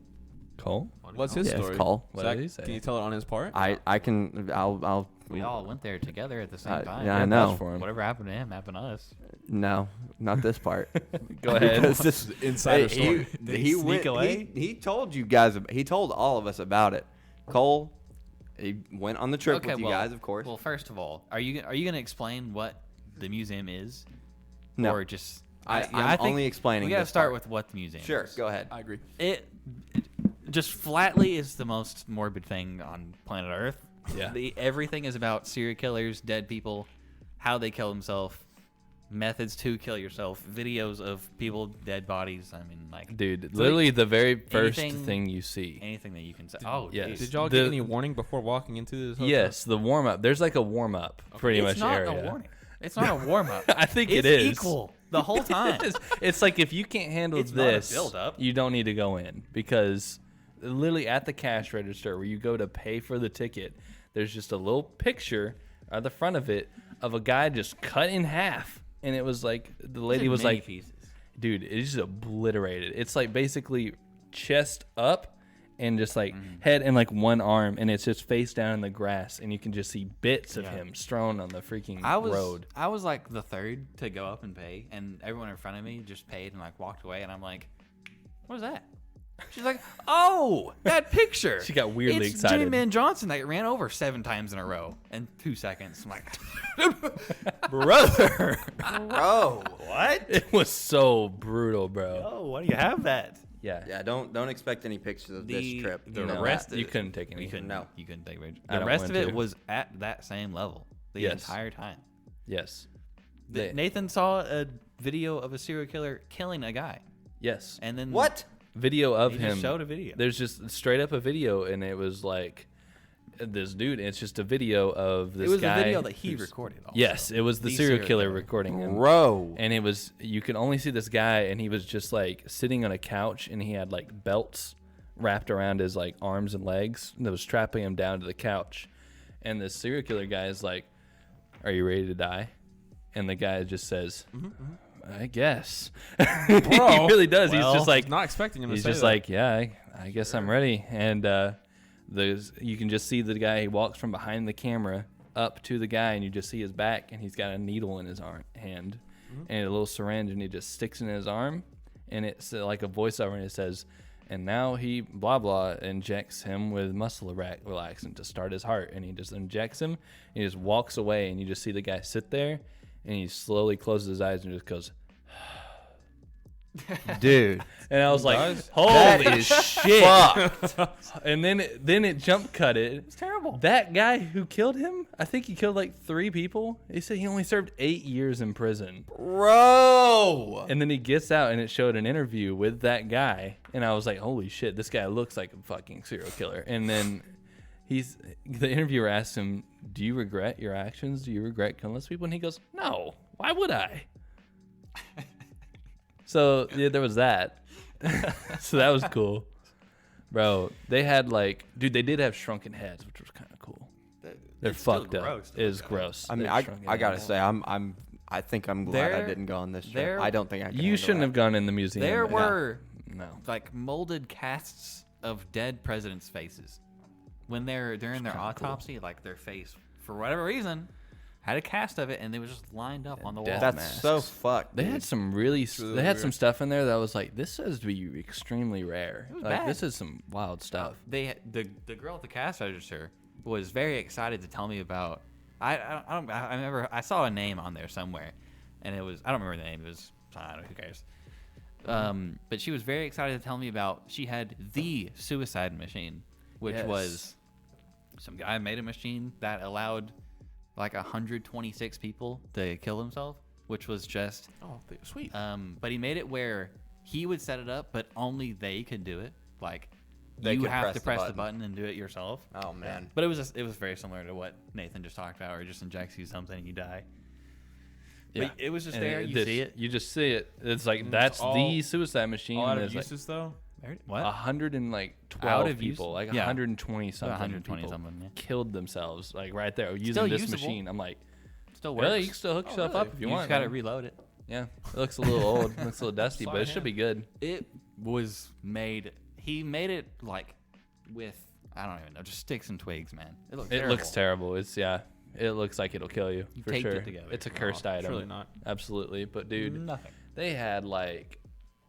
Cole?
What's his
Yes,
story?
Cole.
What
Zach,
did he say?
can you tell it on his part?
I'll.
We all went there together at the same time.
Yeah, I
Yeah,
know.
vouch for him.
Whatever happened to him happened to us.
No, not this part.
Go ahead.
Because this
Insider
Hey,
story.
Did he sneak away?
He told you guys. He told all of us about it. Cole, he went on the trip with you guys, of course.
Well, first of all, are you gonna explain what the museum is?
No.
Or just
I'm
I think
only explaining.
We gotta
this
start
part.
with what the museum
Sure,
is.
go ahead.
I agree.
It just flatly is the most morbid thing on planet Earth.
Yeah.
Everything is about serial killers, dead people, how they kill themselves, methods to kill yourself, videos of people, dead bodies. I mean, like,
Dude, literally the very first
anything-
thing you see.
anything that you can say. Oh,
yes.
dude.
Did y'all
The-
get any warning before walking into this hotel?
Yes, the warm up. There's like a warm up, pretty
It's
much
not
area.
a warning. It's not a warm up.
I think
It's
it is
equal the whole time.
It's like if you can't handle
It's not a
this,
build-up.
you don't need to go in because literally at the cash register where you go to pay for the ticket, there's just a little picture at the front of it of a guy just cut in half, and it was like the lady was
Many
like,
pieces.
"Dude, it's just obliterated. It's like basically chest up." And just like head and like one arm, and it's just face down in the grass, and you can just see bits of him strewn on the freaking road.
I was like the third to go up and pay, and everyone in front of me just paid and like walked away, and I'm like, "What is that?" She's like, "Oh, that picture."
She got weirdly
it's
excited.
Jimmy Man Johnson that ran over 7 times in a row in 2 seconds. I'm like, brother,
Bro.
what?
It was so brutal, bro.
Oh, why do you have that?
Yeah,
Yeah, don't expect any pictures of this trip.
The
You know
rest
that.
of
you
it-
couldn't take any.
You couldn't.
No.
You couldn't take a picture.
I
The
don't
rest of
want
it
to.
was at that same level the
Yes.
entire time.
Yes,
Nathan saw a video of a serial killer killing a guy,
yes.
and then
What?
Video of
He
him.
just showed a video.
There's just straight up a video, and it was like this dude. And it's just a video of this
It was
guy.
a video that he
who's-
recorded. Also.
Yes, it was the serial killer recording him.
Bro.
And it was, you could only see this guy, and he was just like sitting on a couch, and he had like belts wrapped around his like arms and legs that was strapping him down to the couch. And this serial killer guy is like, "Are you ready to die?" And the guy just says, "I guess." he really does.
Well,
he's just like,
not expecting him to
he's
say
just
that.
like, "Yeah, I guess I'm ready." And you can just see the guy. He walks from behind the camera up to the guy, and you just see his back, and he's got a needle in his hand and a little syringe, and he just sticks in his arm, and it's like a voiceover, and it says, "And now he blah blah injects him with muscle relaxant to start his heart," and he just injects him, and he just walks away, and you just see the guy sit there, and he slowly closes his eyes and just goes,
Dude.
and I was like,
does?
"Holy shit!"
Fuck.
And then it jump cut it. It's
terrible.
That guy who killed him, I think he killed like 3 people. He said he only served 8 years in prison.
Bro.
And then he gets out, and it showed an interview with that guy, and I was like, "Holy shit, this guy looks like a fucking serial killer." And then the interviewer asked him, "Do you regret your actions? Do you regret killing those people?" And he goes, "No. Why would I?" So yeah, there was that. So that was cool, bro. They had like, dude, they did have shrunken heads, which was kind of cool. They're
It's still
fucked up.
gross to
It is
look at.
gross.
I mean,
They're
I
shrunken
gotta
heads.
say, I think I'm glad I
There-
didn't go on this
there-
trip. I don't think I can.
You
handle
shouldn't
that.
have gone in the museum.
There
man.
were
No.
like molded casts of dead presidents' faces. When they're during their autopsy, like their face, for whatever reason, had a cast of it, and they was just lined up on the wall.
death
That's
masks.
so fucked.
They
dude.
had some really,
really
they had some
weird.
stuff in there that was like, this has to be extremely rare.
was
Like
bad.
this is some wild stuff.
They the girl at the cast register was very excited to tell me about. I remember I saw a name on there somewhere, and it was I don't remember the name. It was I don't know, who cares. But she was very excited to tell me about. She had the suicide machine, which
Yes.
was some guy made a machine that allowed like 126 people to kill themselves, which was just
Oh, sweet.
but he made it where he would set it up, but only they could do it. Like
They
you
could
have
press
to
the
press the
button.
button and do it yourself.
Oh man.
But it was very similar to what Nathan just talked about, where it just injects you something and you die. But it was just
And
there. You see it.
You just see it. It's like
it's
that's
all-
the suicide machine.
All out
and
of
there's like
uses though.
What?
112
Out of use-
people, like
yeah.
120 something
120
people
something, yeah.
killed themselves, like right there using
Still
this
usable.
machine. I'm like,
Still works.
really? You can still hook yourself up if you,
You
want.
just gotta
man.
reload it.
Yeah, it looks a little old, looks a little dusty, but it should be good.
It was made. He made it like with I don't even know, just sticks and twigs, man. It looks.
It looks terrible. It's it looks like it'll kill you for
taped it
sure.
together.
It's a cursed item.
surely not.
Absolutely, but dude,
Nothing.
they had like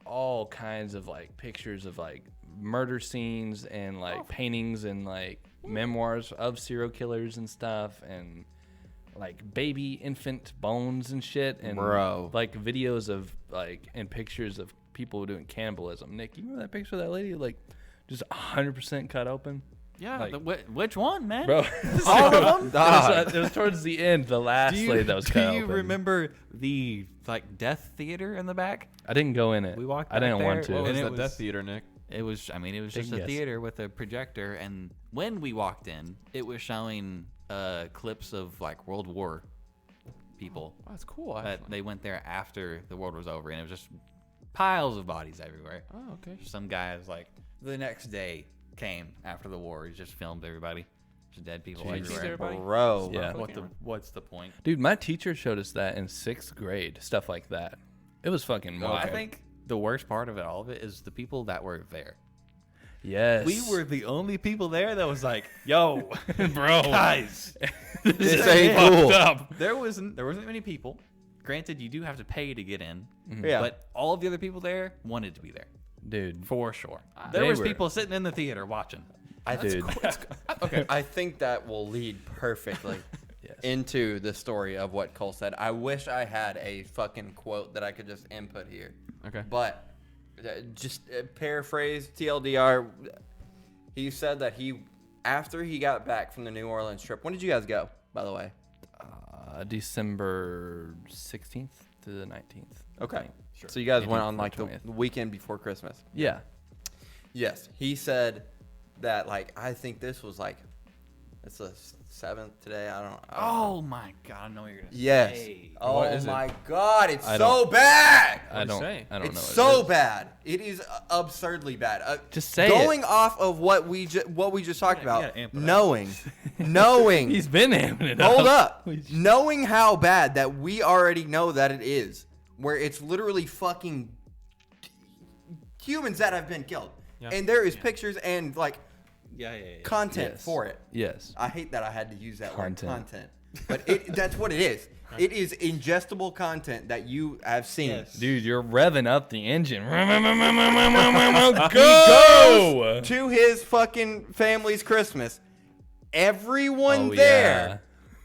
all kinds of like pictures of like murder scenes and like paintings and like memoirs of serial killers and stuff, and like baby infant bones and shit, and
Bro.
like videos of like and pictures of people doing cannibalism. Nick, you remember that picture of that lady like just 100% cut open?
Yeah,
Like-
which one, man?
Bro,
All of them?
it was towards the end, the last lady that was cut
Do you
open.
remember the like death theater in the back?
I didn't go in it.
We walked
I didn't
back
want
there.
to.
What was
And
the
it
Death
was-
Theater, Nick?
It was just
Big
a
yes.
theater with a projector, and when we walked in, it was showing clips of like World War people.
Oh, that's cool.
But
Actually.
they went there after the world was over, and it was just piles of bodies everywhere.
Oh, okay.
Some guys like the next day came after the war. He just filmed everybody, just dead people
Jeez.
Sees
everywhere.
everybody?
Bro.
Yeah.
What's the point?
Dude, my teacher showed us that in 6th grade, stuff like that. It was fucking
Well,
wild.
I think the worst part of all of it is the people that were there.
yes.
We were the only people there that was like, "Yo,
bro.
guys,
This ain't cool.
up.
there wasn't many people. Granted, you do have to pay to get in,
Yeah.
but all of the other people there wanted to be there
Dude.
for sure. There
They
was
were-
people sitting in the theater watching.
Dude.
Okay. I think that will lead perfectly
Yes.
into the story of what Cole said. I wish I had a fucking quote that I could just input here.
Okay.
But just paraphrase TLDR. He said that after he got back from the New Orleans trip. When did you guys go, by the way?
December 16th to the 19th.
Okay. Sure. So you guys went
18th
on like the
20th.
weekend before Christmas.
Yeah.
Yes. He said that like I think this was like it's the 7th today. I don't know.
Oh my god, I know what you're gonna
Yes.
say.
Oh
What is it?
my God, it's
I
so bad.
I
What'd he
don't
say?
I don't
It's
know. what
so
it is.
bad. It is absurdly bad.
Just say
going
it.
off of what we just talked
You
about,
gotta amp it up.
knowing.
He's been amping it up.
Hold up, knowing how bad that we already know that it is, where it's literally fucking humans that have been killed,
Yeah.
and there is pictures and like
Yeah.
content
Yes.
for it.
Yes.
I hate that I had to use that
Content.
word content, but that's what it is. It is ingestible content that you have seen.
Yes.
Dude, you're revving up the engine.
He
Go!
goes to his fucking family's Christmas. Everyone
Oh,
there
yeah.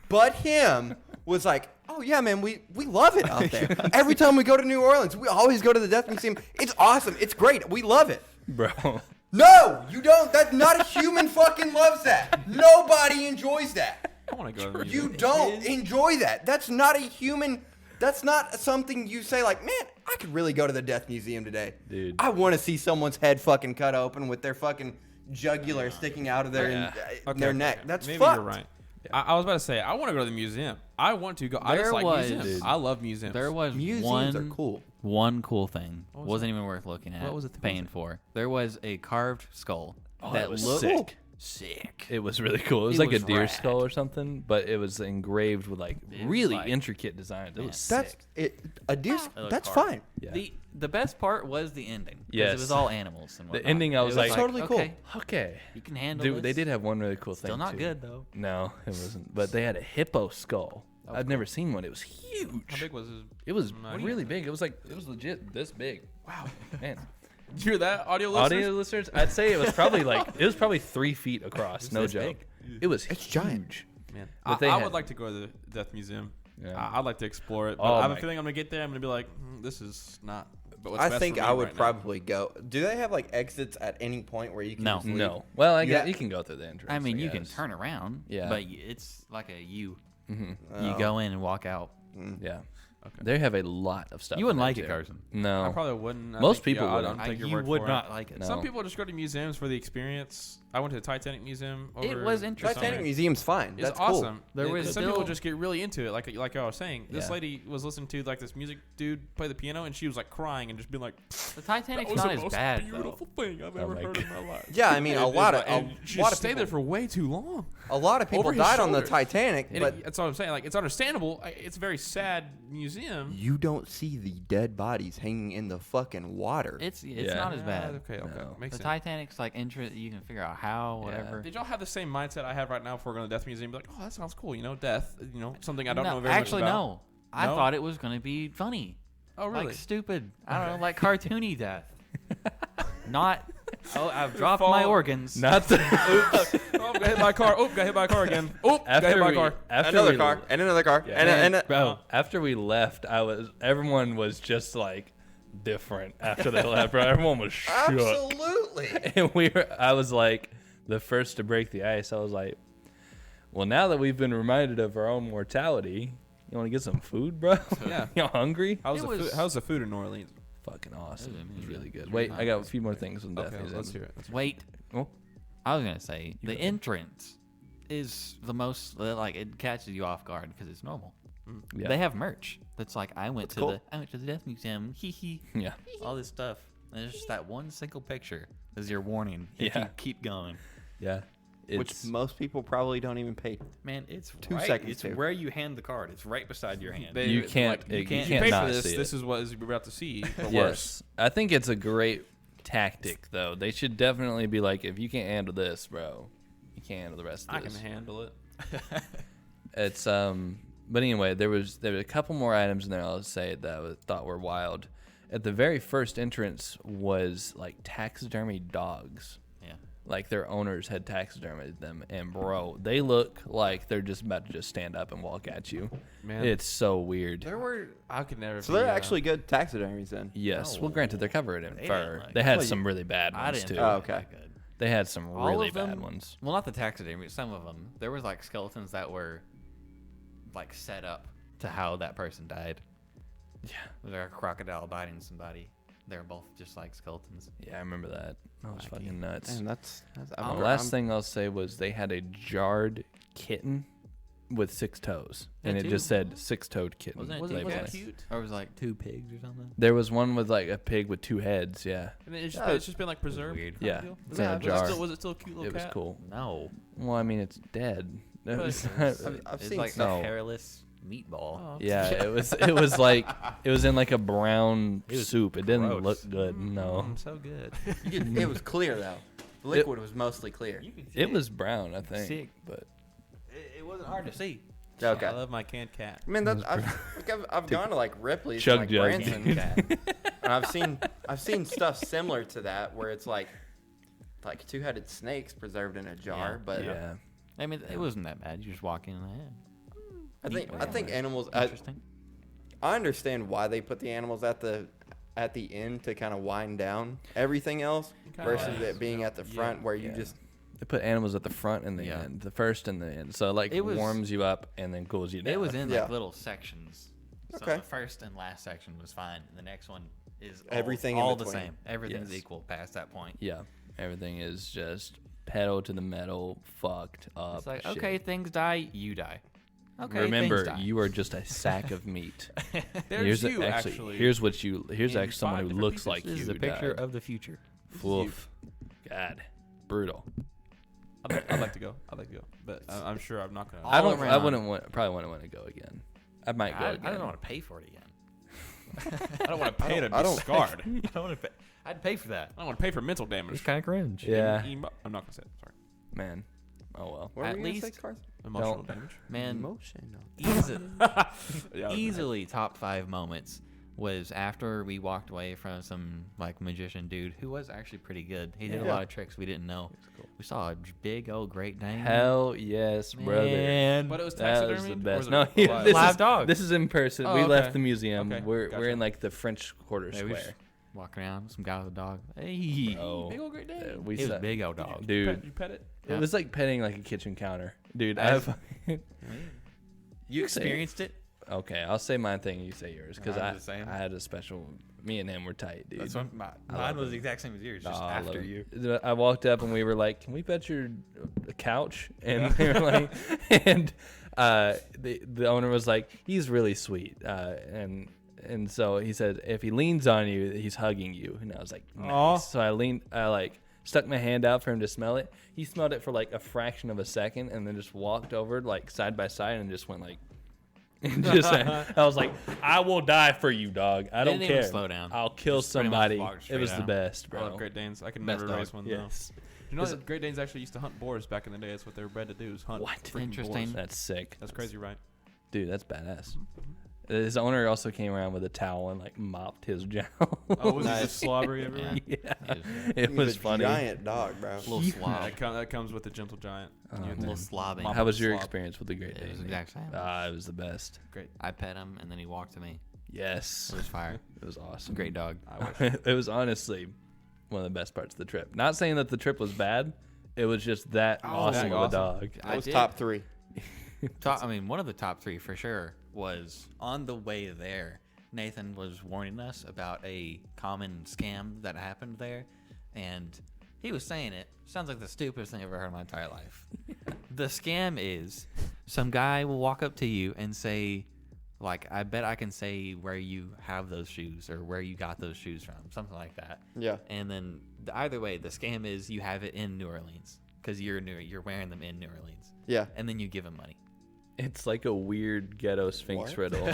but him was like, oh yeah, man, we love it out there. Every time we go to New Orleans, we always go to the Death Museum. It's awesome. It's great. We love it.
Bro.
No, you don't. That's not a human fucking loves that. Nobody enjoys that.
I want to go to the
You
museum.
don't enjoy that. That's not a human. That's not something you say like, man, I could really go to the Death Museum today.
Dude.
I want to see someone's head fucking cut open with their fucking jugular sticking out of their their neck. That's
Maybe
fucked.
you're right. I was about to say I want to go to the museum. I want to go. I just
There
like
was-
museums.
Dude.
I love museums.
There was
Museums are cool.
one cool thing.
What was
Wasn't even worth looking at.
What was it? What was
Paying
it?
for? There was a carved skull
Oh,
that
that was
looked
sick.
sick.
It was really cool. It was
It
like
was
a deer
rad.
skull or something, but it was engraved with like
It was
really
like-
intricate designs. It was
That's
sick.
it. A deer.
It looked
That's
hard.
fine.
Yeah.
The best part was the ending. 'Cause
Yes.
it was all animals and
The
whatnot.
ending, I
It
was like,
totally cool.
okay,
Okay.
you can handle
Dude,
this.
they did have one really cool thing.
Still not
too.
good though.
No, it wasn't. But they had a hippo skull. I've never seen one. It was huge.
How big was his?
It was
What do
really big. It was legit this big.
Wow.
Man.
Did you hear that, audio listeners?
Audio listeners, I'd say it was probably 3 feet across. No
this
joke.
big.
It was
It's giant.
huge.
Man,
But they
I
had-
would like to go to the Death Museum.
Yeah.
I'd like to explore it. But
Oh
I have a
my-
feeling I'm gonna get there. I'm gonna be like, this is not. But what's
I
best
think
for me
I would
right now."
probably go. Do they have like exits at any point where you can
No.
just leave?
No. Well, I guess
Yeah.
you can go through the entrance.
I mean, you can
guess.
turn around.
Yeah.
But it's like a U.
Mm-hmm.
You go in and walk out.
Yeah.
Okay.
They have a lot of stuff.
You wouldn't
in there,
like it,
too.
Carson.
No.
I probably wouldn't. I
Most
think,
people
I'd
wouldn't.
take your
You
word
would
for it.
not like it.
No.
Some people just go to museums for the experience. I went to the Titanic Museum.
It
over
was
the
interesting.
Titanic
summer.
Museum's fine.
It's
That's cool.
awesome.
There
Yeah,
was
'cause some people
still-
just get really into it. Like I was saying, this
Yeah.
lady was listening to like this music dude play the piano, and she was like crying and just being like,
The
"That
Titanic's
was
not
the
as
most
bad
beautiful
though.
thing I've
Oh
ever
my
heard in my life."
Yeah, I mean, a lot of
she
a lot of
stayed
people,
there for way too long.
a lot of people
over his
died on the
shoulders.
Titanic,
And
but
that's what I'm saying. Like, it's understandable. It's a very sad museum.
you don't see the dead bodies hanging in the fucking water.
It's
Yeah.
not as bad.
Okay,
No.
makes
The
sense.
Titanic's like you can figure out how, whatever.
Did y'all have the same mindset I have right now before going to the Death Museum? Be like, oh, that sounds cool. You know, death. You know, something I don't know very
actually,
much about.
no. I
No?
thought it was gonna be funny.
Oh, really?
Like stupid. I don't know, like cartoony death. Not Oh, I've dropped my organs.
Not the.
Oh, got hit by a car. Oh, got hit by a car again. Oh, got hit by a car.
Another car and another car
Bro, after we left, everyone was just like different after they left, bro. Everyone was shook.
absolutely.
And I was like the first to break the ice. I was like, well, now that we've been reminded of our own mortality, you want to get some food, bro?
Yeah.
You hungry?
How's the food in New Orleans?
Fucking awesome.
It was
It's really good.
amazing.
Wait, I got a few more things on Death
Okay,
Museum.
let's hear it.
Wait.
Oh.
I was gonna say the entrance is the most like it catches you off guard because it's normal.
Yeah.
They have merch that's like I went to
cool.
the Death Museum. Hee hee.
Yeah.
All this stuff. And it's just that one single picture is your warning if
Yeah.
you keep going.
Yeah.
Which most people probably don't even pay.
Man, it's
2
right.
seconds
It's
to.
where you hand the card. It's right beside your hand.
You can't.
you
You
can't
can't
Pay
not
for this.
see
This
it.
is what we're about to see. But worse.
Yes, I think it's a great tactic, though. They should definitely be like, if you can't handle this, bro, you can't handle the rest of
I
this.
can handle it.
It's but anyway, there was a couple more items in there I'll say that I thought were wild. At the very first entrance was like taxidermy dogs.
Yeah.
Like their owners had taxidermied them, and bro, they look like they're just about to just stand up and walk at you.
Man.
It's so weird.
There were. I could never.
So
be,
they're actually good taxidermies then.
Yes, well, granted, they're covered in
They
fur.
didn't like-
They had
Well,
some really bad
I
ones
didn't.
too.
Oh,
think
okay.
that good.
They had some
All
really
of them,
bad ones.
Well, not the taxidermy. Some of them. There was like skeletons that were like set up to how that person died.
Yeah.
There a crocodile biting somebody. They're both just like skeletons.
Yeah, I remember that. That was
Wacky.
fucking nuts.
And that's
The last thing I'll say was they had a jarred kitten with 6 toes, and
Yeah,
it
too.
just said 6-toed kitten.
Wasn't it,
Was it
labeling.
cute?
Or was it like 2 pigs or something?
There was one with like a pig with 2 heads. Yeah,
And it's just,
Yeah,
it's just been like preserved.
weird.
kinda
Yeah,
deal?
it's in a
Was it
jar.
was it still a cute little
it was
cat?
cool.
No.
Well, I mean, it's dead. It
But
was
it's-
not-
I've
It's
seen
like
stuff.
a hairless meatball.
Oh.
yeah, it was like it was in like a brown
It was
soup. It didn't
gross.
look good. No,
So good.
It was clear though. The liquid was mostly clear.
it was brown, I think.
Sick.
But
It wasn't hard to see.
Okay.
I love my canned cat.
I mean, that's, I've gone to like Ripley's
Chug
and like
jug.
Branson, and I've seen stuff similar to that where it's like 2-headed snakes preserved in a jar.
Yeah.
But
yeah,
I mean, it wasn't that bad. You just walk in and
I think animals.
Interesting.
I understand why they put the animals at the end to kind of wind down everything else
Kinda
versus
like-
it being at the front where you
Yeah.
just
they put animals at the front and the
Yeah.
end, the first and the end. So like
It was-
warms you up and then cools you down.
It was in
Yeah.
like little sections. So
Okay.
the first and last section was fine. And the next one is
Everything in
all the
between.
same. Everything's
Yes.
equal past that point.
Yeah, everything is just pedal to the metal, fucked up.
It's like,
shit.
okay, things die, you die. Okay,
Remember,
things die.
you are just a sack of meat.
There's
here's
you,
actually,
actually.
here's
in
actually someone
5
who
different
looks
pieces.
like
This
you.
is a picture
died.
of the future.
Woof. God, brutal.
I'd like to go. I'd like to go, but I'm sure I'm not gonna.
All
I don't. I
around.
probably wouldn't want to go again. I might go
I
again.
don't want to pay for it again.
I don't want to pay to
I
be
don't-
scarred.
I don't want to pay. I'd pay for that.
I don't want to pay for mental
It's
damage.
kind of cringe.
Yeah,
I'm not gonna say it. Sorry.
man. Oh well.
what were
At
you gonna say,
least-
Carson?
Emotional
Don't.
damage.
Man,
Emotional.
Yeah,
easily top 5 moments was after we walked away from some like magician dude who was actually pretty good. He did a
Yeah.
lot of tricks we didn't know. We saw a big old Great Dane.
Hell yes, brother.
Man.
But it was
That was
taxidermied.
the
or
best.
was it
No,
live?
this
Live
is,
dog.
This is in person.
Oh,
we
okay.
left the museum.
Okay,
We're
gotcha.
in like the French Quarter
Yeah, we just
Square.
walking around, some guy with a dog. Hey,
Oh,
Big old Great Dane.
we
it was
saw,
a big old dog.
dude.
You pet it?
It was like petting like a kitchen counter, dude.
As-
I've
You
say it.
experienced it?
okay. I'll say my thing. You say yours because
I'm the same.
I had a special. Me and him were tight, dude.
That's what mine was the exact same as yours, just
Nah, I
after
love
you.
it. I walked up and we were like, "Can we pet your couch?" And they were like, and the owner was like, "He's really sweet," and so he said, "If he leans on you, he's hugging you." And I was like,
Aw.
"Nice." So I like stuck my hand out for him to smell it. He smelled it for like a fraction of a second, and then just walked over like side by side and just went like. And just I was like, I will die for you, dog. I don't
Didn't even
care.
slow down.
I'll kill
Just pretty much
somebody.
walked
It
straight
was the
out.
best,
I
bro.
love Great Danes. I can
Best
never
dog.
raise one though.
Yes.
You know
Is
that Great Danes actually used to hunt boars back in the day. That's what they were bred to do. Is hunt.
What?
freaking
Interesting.
boars.
That's sick.
That's crazy, right?
Dude, that's badass. His owner also came around with a towel and like mopped his jowl.
Oh, was it
Nice.
just slobbery everywhere?
Yeah,
It
it
He's
was
a
funny.
giant dog, bro.
was a little
Yeah,
slob.
that comes with the gentle giant.
Oh,
You
A
and
little
the-
slobbing.
Mop
How was your
slob.
experience with the Great
It
Dane?
was the exact same.
It was the best.
Great.
I pet him, and then he walked to me.
Yes,
It was fire.
it was awesome.
Great dog.
I wish.
It was honestly one of the best parts of the trip. Not saying that the trip was bad. It was just that awesome of a dog.
That was
did-
top 3.
One of the top 3 for sure was on the way there. Nathan was warning us about a common scam that happened there, and he was saying it. Sounds like the stupidest thing I've ever heard in my entire life. The scam is some guy will walk up to you and say, like, I bet I can say where you have those shoes or where you got those shoes from, something like that.
Yeah.
And then either way, the scam is you have it in New Orleans because you're wearing them in New Orleans,
Yeah.
and then you give him money.
It's like a weird ghetto Sphinx
What?
riddle.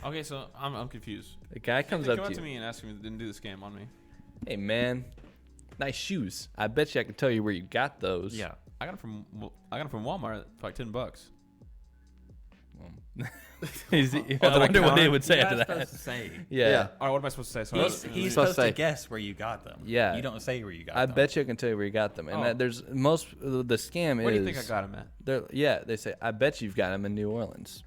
Okay, so I'm confused.
A guy comes
They
up
come
to
up to
you.
me and ask me, didn't do the scam on me.
Hey man, nice shoes. I bet you I can tell you where you got those.
Yeah.
I got them from Walmart for like $10.
I wonder what they would say after that.
Say.
Yeah.
Yeah.
All right, what am I supposed to say? So
He's
supposed
supposed
to
to
say-
guess where you got them.
Yeah.
You don't say where you got
I
them.
bet you I can tell you where you got them. And
Oh.
that there's most the scam
where
is.
do you think I got them at?
They say I bet you've got them in New Orleans.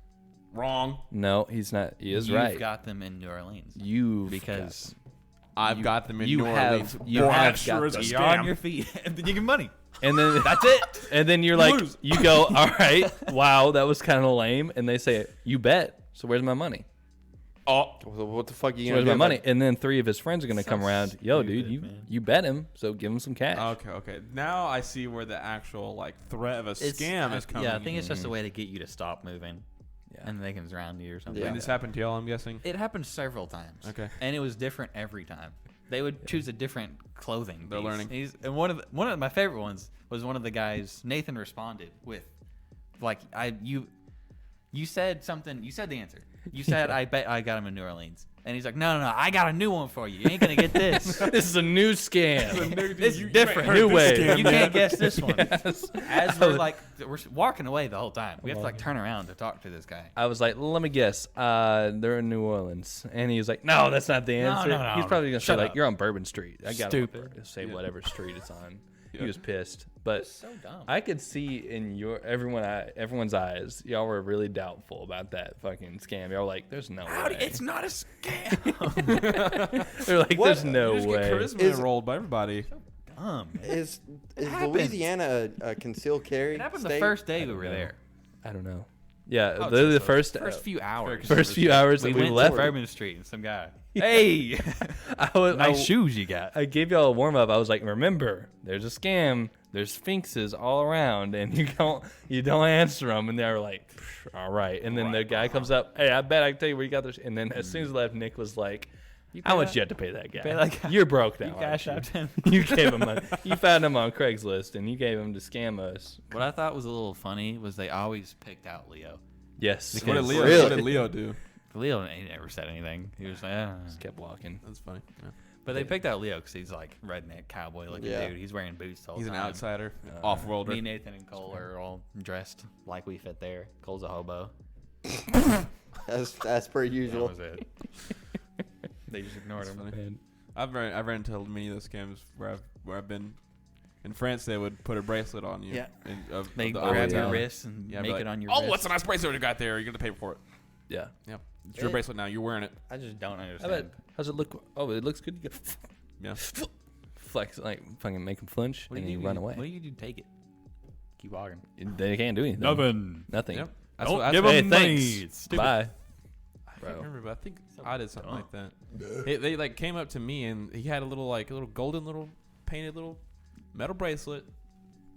Wrong.
No, he's not. He is
You've
right.
got them in New Orleans
You
because
I've got them in
you
New
have-
Orleans.
you
Boy,
have
that sure
got
is a
them.
you're on
scam.
your feet and then you give money.
and then that's it. And then you're like,
lose.
you go, all right, wow, that was kind of lame. And they say, you bet. So where's my money?
Oh,
What the fuck are you
So
gonna
where's
do?
my money?
about-
And then 3 of his friends are gonna come around. Yo, dude,
stupid, man.
you bet him. So give him some cash.
okay. Now I see where the actual like threat of a scam is coming.
Yeah, I think it's just a way to get you to stop moving.
Yeah.
And they can surround you or something.
Yeah.
And this happened to y'all, I'm guessing.
It happened several times.
Okay.
And it was different every time. They would choose a different clothing.
They're
piece.
learning.
And one of my favorite ones was one of the guys. Nathan responded with, like, you said something. You said the answer. You said I bet I got him in New Orleans. And he's like, no, I got a new one for you. You ain't gonna get this.
This is a new scam.
It's different.
New way.
You can't guess this one. As we're walking away the whole time, we have to like turn around to talk to this guy.
I was like, let me guess. They're in New Orleans. And he was like, no, that's not the answer.
no,
He's probably going to say,
shut
like,
up.
you're on Bourbon Street. I got
Stupid.
to say whatever street it's on.
Yeah.
He was pissed. But
So dumb.
I could see in everyone's eyes, y'all were really doubtful about that fucking scam. Y'all were like, there's no way.
It's not a scam.
They're like,
What?
there's no
You just get
way.
charisma
Is-
rolled by everybody.
Dumb.
Is
happens.
Louisiana a concealed carry?
It happened the
state?
first day we were there.
I don't know. Yeah,
Oh,
literally the
so
first
Few hours.
first few hours
we
that we
went
left.
to Bourbon Street and some guy. Hey, nice shoes you got.
I gave y'all a warm up. I was like, remember, there's a scam. There's sphinxes all around, and you don't answer them. And they were like, all right. And then the guy comes up, hey, I bet I can tell you where you got this. And then as soon as I left, Nick was like, how much you have to pay that guy?
pay that guy?
You're broke now.
You cash
aren't
out him.
you? You gave him money. You found him on Craigslist, and you gave him to scam us.
What I thought was a little funny was they always picked out Leo.
Yes.
What did Leo?
Really?
What did Leo do?
Leo he never said anything. He was like,
Just kept walking.
That's funny. Yeah.
But they picked out Leo because he's like redneck cowboy looking
Yeah.
dude. He's wearing boots the whole
He's an
time.
outsider, off-worlder.
Me, Nathan, and Cole are all dressed like we fit there. Cole's a hobo.
As per
That
usual.
was it. They just ignored him.
funny. I've ran into many of the scams where I've been. In France, they would put a bracelet on you.
Yeah.
Of
They
the
grab your
hotel.
wrists and
Yeah,
make
be
it
like,
on your
oh,
wrist.
what's a nice bracelet you got there? You're gonna pay for it.
Yeah.
Yeah, it's your bracelet now. You're wearing it.
I just don't
I
understand.
bet. How's it look? Oh, it looks good. You go
Yeah.
flex, like fucking make him flinch,
What do
and
you
you
do?
run away.
What do you do? Take it. Keep walking.
They can't do anything. Nothing.
Yep.
Don't
that's
give
what-
Hey,
him money.
thanks.
It's stupid.
Bye.
I
Bro.
can't remember, but I think
So
I did something
dumb.
like that. They like came up to me and he had a little golden little painted little metal bracelet,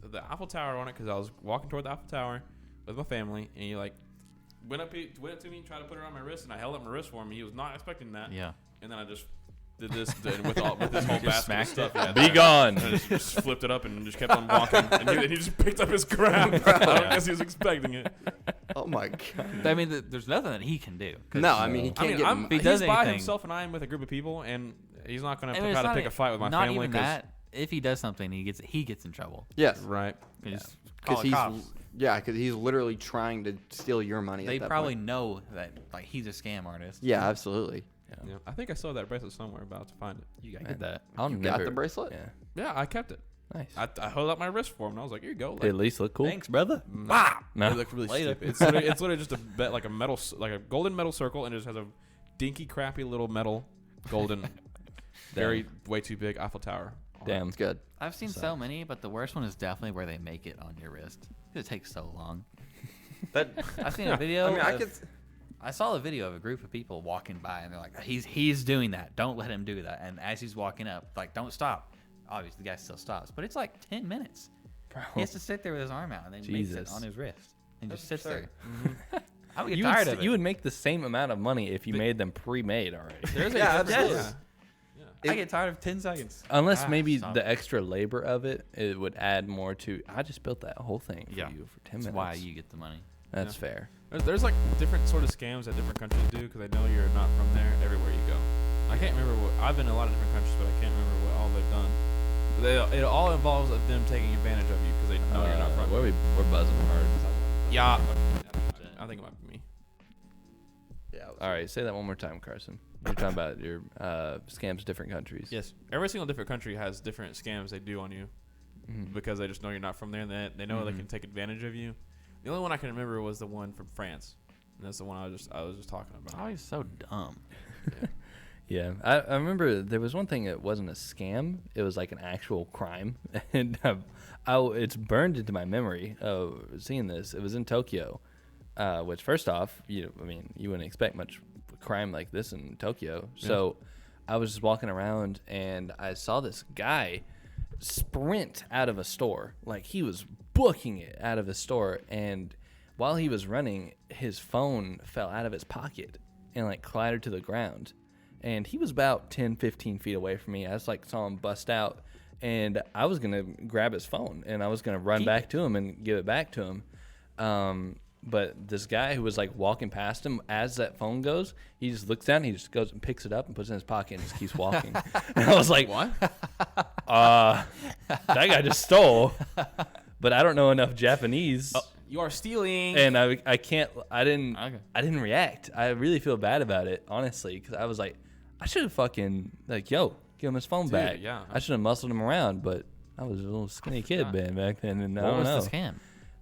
with the Eiffel Tower on it, because I was walking toward the Eiffel Tower with my family, and he like went up to me and tried to put it on my wrist, and I held up my wrist for him. He was not expecting that.
Yeah.
And then I just did this and with this whole basket of
smacked
stuff.
it?
Yeah,
Be gone.
And I just flipped it up and just kept on walking. And he just picked up his crap. I don't guess he was expecting it.
Oh my god.
I mean, there's nothing that he can do. 'Cause-
No, I mean he
I
can't
mean,
get.
If he
he's
does
by
anything-
himself, and I'm with a group of people, and he's not going to
I mean,
try
it's
to
not
pick a fight with my
not
family.
even that. If he does something, he gets in trouble.
Yes.
Right.
Just
Because
call
he's
the cops.
Yeah, because he's literally trying to steal your money.
They
at that
probably
point.
know that like he's a scam artist.
Yeah, absolutely.
Yeah. I think I saw that bracelet somewhere. About to find it.
You gotta
Man,
get that.
I'll
You
never,
got the bracelet?
Yeah.
Yeah, I kept it.
Nice.
I held up my wrist for him. And I was like, "Here you go."
They at least look cool.
Thanks, brother.
No.
It looked really
Later.
stupid. It's literally just like a metal, like a golden metal circle, and it just has a dinky, crappy little metal golden, very way too big Eiffel Tower.
Damn.
It's good.
I've seen so many, but the worst one is definitely where they make it on your wrist. It takes so long.
That
I've seen a video.
I mean, I
of-
could.
I saw a video of a group of people walking by, and they're like, "He's doing that. Don't let him do that." And as he's walking up, like, "Don't stop." Obviously, the guy still stops, but it's like 10 minutes. He has to sit there with his arm out, and then makes it
Jesus.
on his wrist, and just
That's
sits there.
absurd.
I would get
You
tired
would,
of it.
you would make the same amount of money if you made them pre-made already.
There's a
Yeah,
couple-
absolutely.
yeah.
I get tired of 10 seconds.
Unless maybe
stop.
the extra labor of it, it would add more to. I just built that whole thing for
Yeah.
you for 10
That's
minutes.
why you get the money.
That's
Yeah.
fair.
There's like different sort of scams that different countries do because they know you're not from there everywhere you go. I can't remember what I've been in a lot of different countries, but I can't remember what all they've done. It all involves of them taking advantage of you because they know you're not from.
We're buzzing hard.
Yeah, I think it might be me.
Yeah.
All right, say that one more time, Carson. You're talking about your scams, different countries.
Yes, every single different country has different scams they do on you
Mhm.
because they just know you're not from there and they know they can take advantage of you. The only one I can remember was the one from France, and that's the one I was just talking about.
Oh, he's so dumb.
Yeah, I remember there was one thing that wasn't a scam. It was like an actual crime, and it's burned into my memory of seeing this. It was in Tokyo, which first off, you wouldn't expect much crime like this in Tokyo. So I was just walking around and I saw this guy sprint out of a store, like he was booking it out of a store, and while he was running, his phone fell out of his pocket and like clattered to the ground. And he was about 10, 15 feet away from me. I just like saw him bust out, and I was gonna grab his phone and I was gonna run back to him and give it back to him. But this guy who was like walking past him, as that phone goes, he just looks down, he just goes and picks it up and puts it in his pocket and just keeps walking. And I was like,
What?
that guy just stole. But I don't know enough Japanese.
You are stealing.
And I didn't
Okay.
react. I really feel bad about it, honestly, because I was like, I should have fucking like, yo, give him his phone
Dude,
back.
yeah.
I should have muscled him around, but I was a little skinny kid, man, back then, and I
What
don't
was
know.
the scam?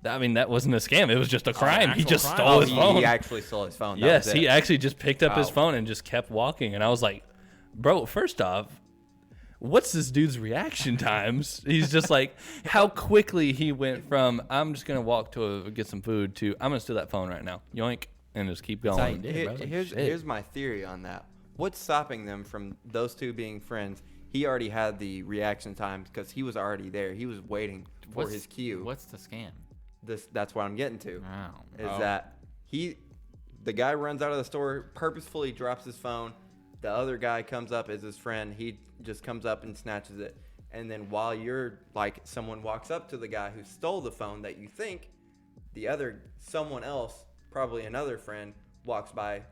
I mean, that wasn't a scam. It was just a crime. He
actual
just
crime.
stole his
he,
phone.
he actually stole his phone. That
Yes,
was
he
it.
actually just picked up his
Wow.
phone and just kept walking, and I was like, bro, first off, what's this dude's reaction times? He's just like, how quickly he went from I'm just gonna walk to get some food to I'm gonna steal that phone right now, yoink, and just keep
how you
going.
did.
Here-
bro. Like,
here's
shit.
here's my theory on that. What's stopping them from those two being friends? He already had the reaction times because he was already there. He was waiting for his cue.
What's the scam?
That's what I'm getting to.
Oh.
Is that the guy runs out of the store, purposefully drops his phone. The other guy comes up as his friend. He just comes up and snatches it. And then while you're like, someone walks up to the guy who stole the phone that you think, someone else, probably another friend, walks by,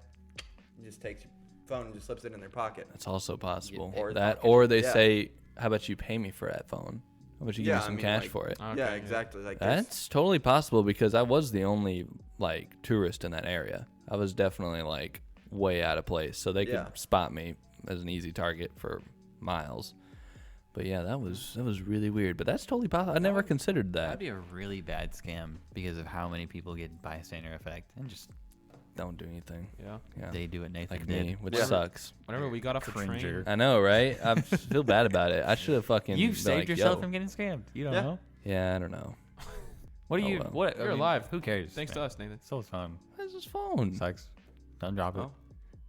just takes your phone and just slips it in their pocket.
That's also possible.
Or
That,
pocket.
or they
Yeah.
say, how about you pay me for that phone? How about you give
Yeah,
me
I
some
mean,
cash
like-
for it?
Okay,
yeah, exactly. Like
That's totally possible because I was the only like tourist in that area. I was definitely like way out of place, so they
Yeah.
could spot me as an easy target for miles. But yeah, that was really weird. But that's totally possible. I never considered
That'd
that.
be a really bad scam because of how many people get bystander effect and just
Don't do anything.
Yeah.
Yeah,
they do what Nathan
like
did.
me, which
Yeah.
sucks.
Whenever we got off the
Cringer.
train,
I know, right? I feel bad about it. I should have fucking.
You've
been
saved
like,
yourself
yo.
from getting scammed. You don't
Yeah.
know.
Yeah, I don't know.
What do
Oh,
you?
well.
What?
You're alive.
Who cares?
thanks to us, Nathan.
Stole his phone.
Where's his phone?
Sucks. Don't drop it.
Oh.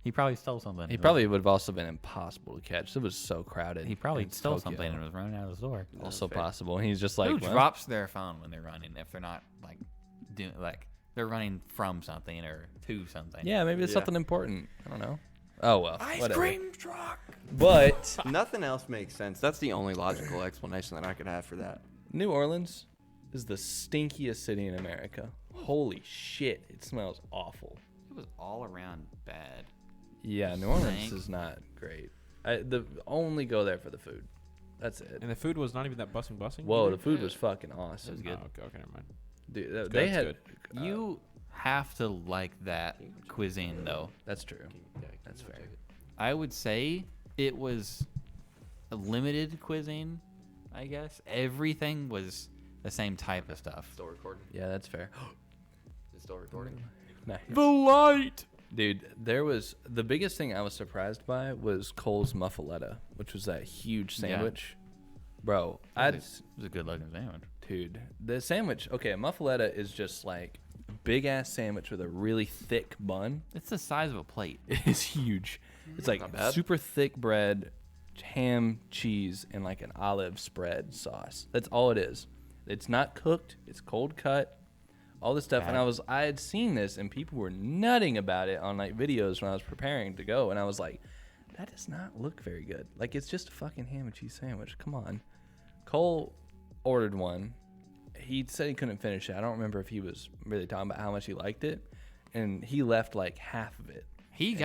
He probably stole something.
He probably would have also been impossible to catch. It was so crowded.
He probably
in
stole
Tokyo.
something and was running out of the store.
Also
fair.
possible. He's just like,
Who
well,
drops their phone when they're running if they're not like doing like they're running from something or to something?
yeah, maybe it's
Yeah.
something important. I don't know. Oh well.
Ice
whatever.
cream truck.
But
Nothing else makes sense. That's the only logical explanation that I could have for that.
New Orleans is the stinkiest city in America. Holy shit, it smells awful.
It was all around bad.
Yeah, New Orleans
Stank.
is not great. I only go there for the food. That's it.
And the food was not even that bussing.
Whoa,
either?
the food was fucking
It was
awesome.
good.
Oh, okay, never mind.
Dude, they had.
good.
You have to like that cuisine, though.
That's true. That's fair.
I would say it was a limited cuisine, I guess. Everything was the same type of stuff.
Still recording.
Yeah, that's fair.
It's still recording.
Nice.
The light.
Dude, the biggest thing I was surprised by was Cole's muffaletta, which was that huge
Yeah.
sandwich. Bro,
It was a good looking sandwich.
dude, the sandwich, okay, a muffaletta is just like a big ass sandwich with a really thick bun.
It's the size of a plate.
It is huge. It's like
Not bad.
super thick bread, ham, cheese, and like an olive spread sauce. That's all it is. It's not cooked. It's cold cut. All this stuff. And I had seen this and people were nutting about it on like videos when I was preparing to go. And I was like, that does not look very good. Like, it's just a fucking ham and cheese sandwich. Come on. Cole ordered one. He said he couldn't finish it. I don't remember if he was really talking about how much he liked it. And he left like half of it.
He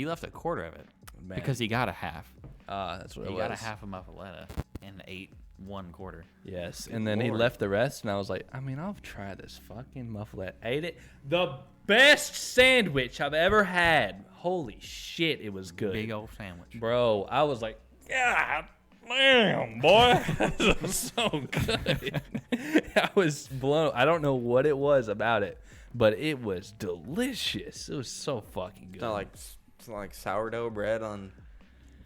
left a quarter of it
Man.
because he got a half.
That's what it
He
was.
got a half of muffaletta and ate 1/4.
Yes, and then he left the rest, and I was like, I mean, I'll try this fucking muffaletta. Ate it. The best sandwich I've ever had. Holy shit, it was good.
Big old sandwich.
Bro, I was like, God damn, boy. This was so good. I was blown. I don't know what it was about it, but it was delicious. It was so fucking good.
It's not like sourdough bread on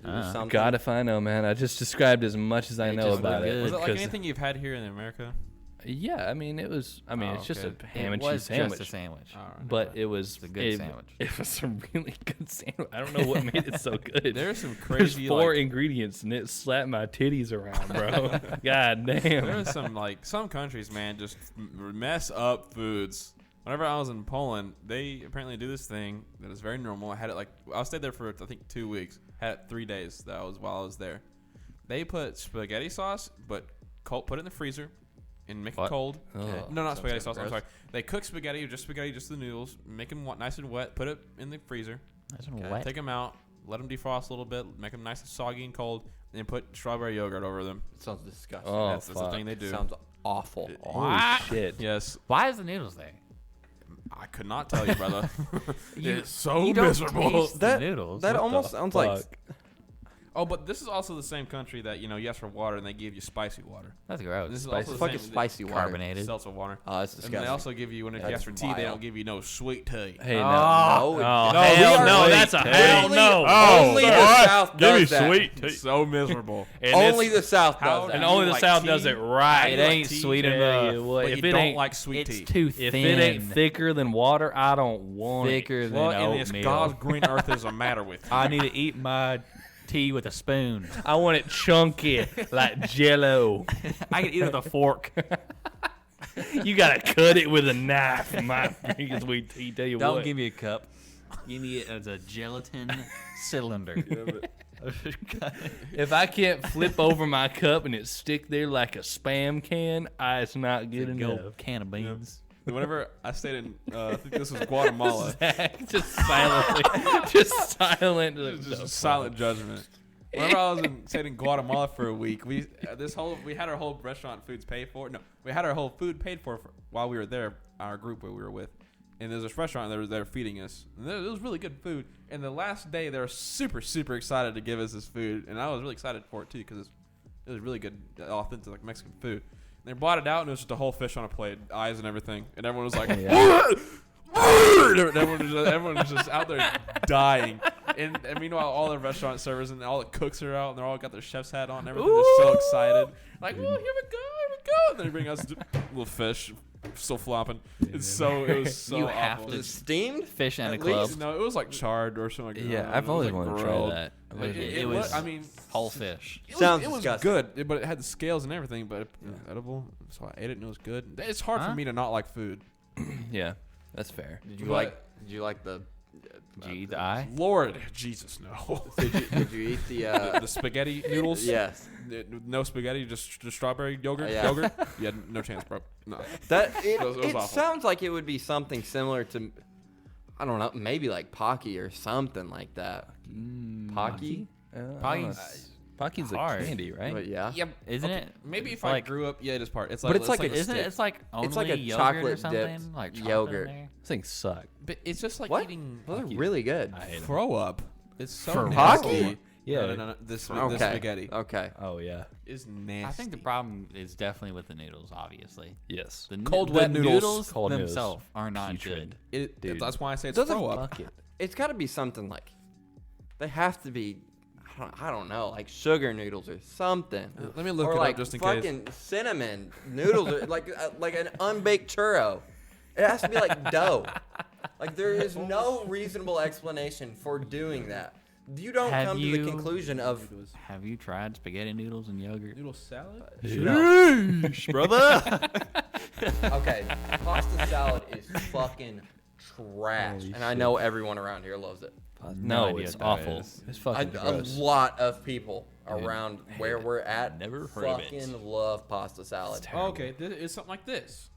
something.
God, if I know, man. I just described as much as I
It
know
just
about
looked
it.
good.
Was it like
'cause-
anything you've had here in America?
Yeah, I mean, it was. I mean,
Oh,
it's just
okay.
a ham
It
and
was
cheese sandwich.
just a sandwich.
All right.
But it was
a good sandwich.
It was a really good sandwich. I don't know what made it so good.
There's some
There's
crazy
4
like,
ingredients and it slapped my titties around, bro. God damn.
there's some countries, man, just mess up foods. Whenever I was in Poland, they apparently do this thing that is very normal. I stayed there for I think 2 weeks. Had it 3 days. While I was there. They put spaghetti sauce, but put it in the freezer and make
What?
it cold.
Ugh.
No, not spaghetti
so
sauce. I'm
gross.
sorry. They cook spaghetti, just the noodles, make them nice and wet, put it in the freezer,
Nice and wet.
take them out, let them defrost a little bit, make them nice and soggy and cold, and then put strawberry yogurt over them.
It sounds disgusting.
Oh,
That's the
fuck.
thing they do.
Sounds awful.
Holy shit.
Yes,
Why is the noodles there?
I could not tell you, brother.
You-
It's so
you don't
miserable.
taste the noodles.
That
What
almost
the
sounds like
fuck?
Oh, but this is also the same country that you ask for water and they give you spicy water.
That's gross.
This is
spicy.
also the
Fucking
same
spicy water.
Carbonated.
seltzer water.
Oh, that's
And
disgusting.
they also give you if you
That's
ask for tea, they
vile.
don't give you no sweet tea.
Hey, no.
Oh,
no,
Oh,
no,
hell
we
no.
are-
That's a
Only-
hell no.
Only the
what?
South
Give me
does that.
sweet tea.
It's so miserable.
And
Only
it's-
the South
How
does
do
And
that.
you
only the
like
South
tea?
does it right.
It ain't sweet
Tell
enough.
you what,
But
if
you
it
don't
ain't
like sweet
It's
tea.
too
if
thin.
it ain't thicker than water, I don't want
thicker
it.
than
What in this
oatmeal.
God's green earth is the matter with you?
I need to eat my tea with a spoon.
I want it chunky like Jello.
I can eat it with a fork.
You gotta cut it with a knife. My freaking sweet tea. Tell you
Don't
what.
give me a cup. Give me it as a gelatin cylinder.
If I can't flip over my cup and it stick there like a Spam can, it's not good
Go
enough.
can of beans.
Whenever I stayed in, I think this was Guatemala.
Just silently, just silent.
Just a silent judgment. Whenever I stayed in Guatemala for a week, we had our whole restaurant foods paid for. No, we had our whole food paid for while we were there. Our group where we were with, and there's this restaurant they were feeding us. And it was really good food. And the last day, they were super excited to give us this food, and I was really excited for it too because it was really good, authentic like Mexican food. And they brought it out, and it was just a whole fish on a plate, eyes and everything, and everyone was like. Everyone was just out there dying, and meanwhile all the restaurant servers and all the cooks are out, and they're all got their chef's hat on and everything. They're so excited, like, "Whoa, here we go!" And they bring us little fish, still flopping. It was so
You have
awful.
to
Is it steamed?
Fish and a
At
club.
least-
No, it was like charred or something. Like that.
Yeah,
It
I've
was,
always
like,
wanted to
grilled.
try that.
It was
I mean,
whole fish.
Sounds
it was
disgusting.
good, but it had the scales and everything, but it was edible. So I ate it and it was good. It's hard for
Huh?
me to not like food.
Yeah, that's fair.
Did you
But-
like? Did you like the?
Did you eat the eye?
Lord Jesus, no.
Did you eat the?
The spaghetti noodles?
Yes.
No spaghetti, just strawberry yogurt.
Yeah.
Yogurt. You had no chance, bro. No.
That
It was
it
awful.
sounds like it would be something similar to, I don't know, maybe like Pocky or something like that. Pocky?
Probably
Pocky's a
hard.
candy, right?
But yeah.
Yep.
Isn't it?
Maybe if
like,
I grew up, yeah, it is part. It's
But
like,
it's like a
isn't it?
stick.
It's like only
It's like a
yogurt or
chocolate
something.
dipped
Like chocolate
yogurt.
In there.
These things suck.
But it's just like
What?
eating
Those are really good.
I hate 'em.
throw up. It's so
For
nasty.
Pocky?
Yeah.
No. This
Okay.
spaghetti
Okay.
Oh yeah.
is nasty.
I think the problem is definitely with the noodles. Obviously,
Yes.
the
Cold
the
wet noodles.
Cold noodles.
themselves are not
Putrid.
good.
Dude.
That's why I say it's
Doesn't
throw up.
Fuck it.
It's got to be something like. They have to be. I don't know, like sugar noodles or something.
Let me look
or
it
like
up just in
fucking
case.
cinnamon noodles, or like an unbaked churro. It has to be like dough. Like there is no reasonable explanation for doing that. You don't
Have
come to
you-
the conclusion of
Have you tried spaghetti noodles and yogurt?
Noodle salad?
brother.
okay, pasta salad is fucking trash,
Holy
and I
shit.
know everyone around here loves it.
No,
idea
it's
what that
awful.
is.
It's fucking
A
gross.
lot of people around where we're at
Never heard of it.
fucking love pasta salad.
Oh, okay, it's something like this.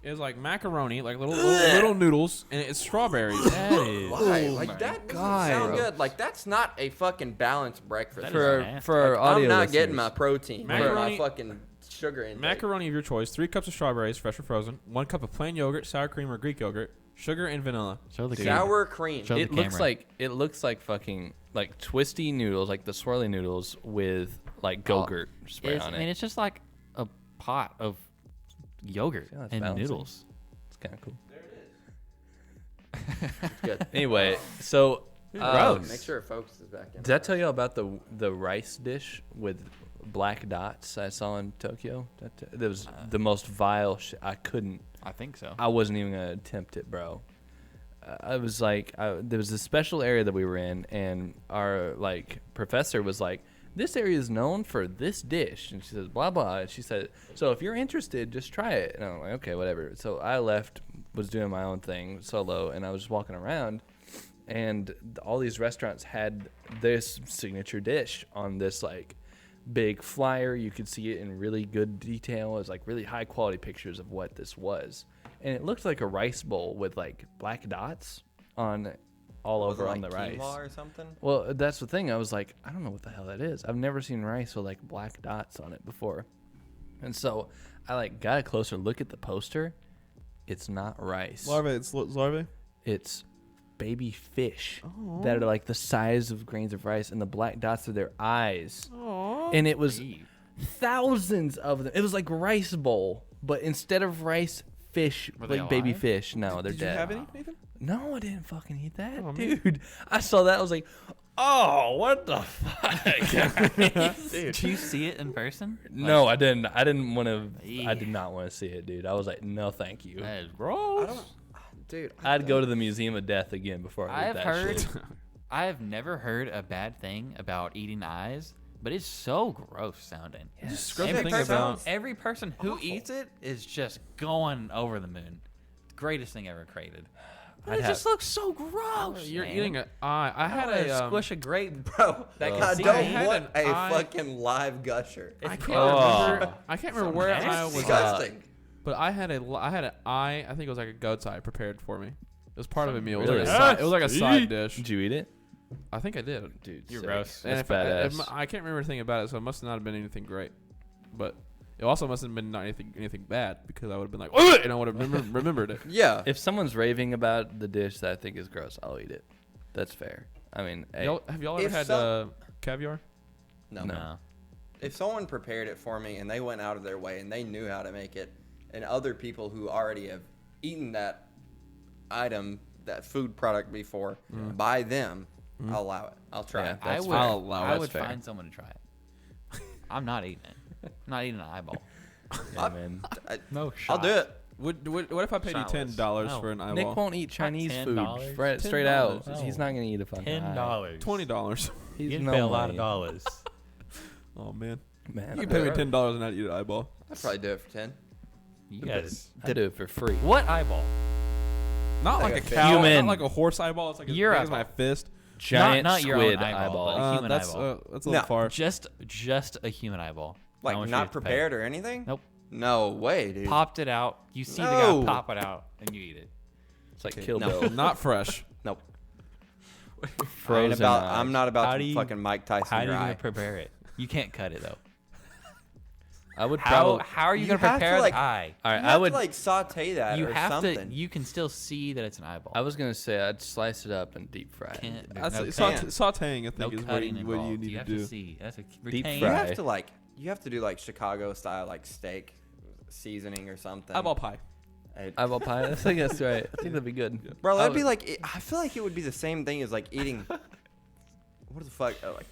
It's like macaroni, like little noodles, and it's strawberries.
That is.
Why?
Oh
Like
my
that doesn't
God.
sound good. Like that's not a fucking balanced breakfast.
That is
For
nasty.
for our audio
I'm not
listeners,
getting my protein for my
Macaroni-
fucking sugar intake.
Macaroni of your choice, 3 cups of strawberries, fresh or frozen, 1 cup of plain yogurt, sour cream or Greek yogurt, sugar and vanilla.
Show the
Sour cream.
Show-
it
the
looks
camera.
like fucking like twisty noodles, like the swirly noodles with like Go-Gurt spray on
I mean,
it.
it's just like a pot of yogurt
Yeah, that's
and
balancing.
noodles.
It's kind of cool.
It's good.
Anyway, so
Make sure it focuses back in.
did I tell you about the rice dish with black dots I saw in Tokyo? That was the most vile shit. I couldn't.
I think so.
I wasn't even gonna attempt it, bro. I was like, there was a special area that we were in, and our like professor was like, "This area is known for this dish," and she says, "Blah blah." And she said, "So if you're interested, just try it." And I'm like, "Okay, whatever." So I left, was doing my own thing solo, and I was just walking around, and all these restaurants had this signature dish on this like big flyer. You could see it in really good detail. It was like really high quality pictures of what this was. And it looked like a rice bowl with like black dots on all
Was it
over on
like
the rice.
quinoa or something?
Well, that's the thing. I was like, I don't know what the hell that is. I've never seen rice with like black dots on it before. And so I like got a closer look at the poster. It's not rice.
It's larvae?
It's baby fish that are like the size of grains of rice, and the black dots are their eyes. And it was thousands of them. It was like rice bowl, but instead of rice, fish,
Were they
like baby
alive?
fish. No, they're
Did you
dead.
have any, Nathan?
No, I didn't fucking eat that,
Oh, man.
dude. I saw that. I was like, oh, what the fuck?
Did you see it in person?
No, I didn't. I didn't want to. I
Yeah.
did not want to see it, dude. I was like, no, thank you.
That is gross.
Dude,
I'd go to the Museum of Death again before I
I
ate
have
that
heard.
shit.
I have never heard a bad thing about eating eyes, but it's so gross sounding.
Just scrub
Every
the thing
person,
about.
every person who eats it is just going over the moon. Greatest thing ever created. But
I'd
it
have-
just looks so gross.
You're
man.
eating an eye. I had
had
a
squish a grape.
bro.
That
I
can see
don't
my
head
want
and
a
eye.
fucking live gusher.
I can't
Oh.
remember. I can't remember where
nasty.
I was at,
Disgusting.
but I had an eye. I think it was like a goat's eye prepared for me. It was part of a meal. It was,
Really?
like a side, it was like a side dish.
Did you eat it?
I think I did.
Dude,
You're
sick.
gross.
And
That's
if
badass.
I can't remember anything about it, so it must not have been anything great. But it also must have been not anything bad, because I would have been like, and I would have remembered it.
Yeah.
If someone's raving about the dish that I think is gross, I'll eat it. That's fair. I mean, hey,
Have y'all ever
If
had
some-
caviar?
no.
No.
If someone prepared it for me and they went out of their way and they knew how to make it, and other people who already have eaten that item, that food product before, by them, I'll allow it. I'll try
Yeah,
it.
that's
I would,
fair.
I'll allow
I
it.
would
That's fair.
find someone to try it. I'm not eating it. I'm not eating an eyeball.
yeah, man.
No
I'll do it.
What if I paid you
Shotless.
$10
No.
for an eyeball?
Nick won't eat Chinese food.
$10?
Straight out.
$10?
He's not gonna eat a fucking eye.
$20.
He's
You'd
no
pay a lot of
way.
dollars.
Oh man,
Man,
you can pay me $10 and not eat an eyeball.
I'd probably do it for 10.
You guys.
I do it for free.
What eyeball?
Not
Like
like
a
a cow,
human.
not like a horse eyeball. It's like as
Your
big as my
eyeball.
fist.
Giant
not your own
squid
eyeball,
eyeball.
but human
that's
eyeball.
that's a little
No.
far.
Just a human eyeball. How
Like,
much do you
not
have to pay?
prepared or anything?
Nope.
No way, dude.
Popped it out. You see the
No.
guy pop it out, and you eat it.
It's like Kill
no.
Bill.
Not fresh.
Nope.
Frozen
I'm
eyes.
not about
How
to
do you-
fucking Mike Tyson
How do
your
you
eye.
prepare it? You can't cut it though.
I would probably.
How are you
You
gonna
have to,
prepare
like-
the eye?
All right,
You
I
have
would.
to, like saute that
You
or
have
something.
to. You can still see that it's an eyeball.
I was gonna say I'd slice it up and deep fry it.
Can't.
That's
no
it.
cutting.
Sauteing, I
No
think, is what
cutting
you
involved.
need
You
to
have
do.
to see. That's a
Deep
retain.
You
fry.
have to like you have to do like Chicago style like steak seasoning or something.
Eyeball pie.
Eyeball pie. I think that's right. I think that'd be good.
Bro,
I
that'd be
would-
like I feel like it would be the same thing as like eating. What the fuck? Like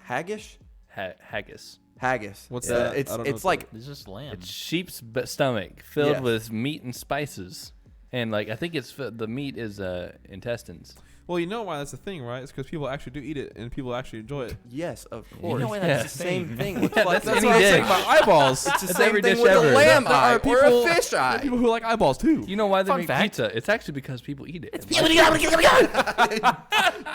haggis?
Haggis.
Haggis.
What's
The-
that?
It's
I don't know
it's
what
like
It's just lamb.
It's sheep's stomach filled
Yes.
with meat and spices, and like I think it's the meat is intestines.
Well, you know why that's the thing, right? It's because people actually do eat it, and people actually enjoy it.
yes, of
You
course.
know why
Yeah.
that's
It's
the
the same
thing.
thing. With
Yeah,
fucking-
that's
That's
any
what I'm
dish.
saying about eyeballs.
It's the
That's
same
every
thing
dish
with
ever.
a lamb
There are
eye or
people-
a fish
There are
eye.
people who like eyeballs too.
You know why they
Fun
make
fact.
pizza? It's actually because people eat it.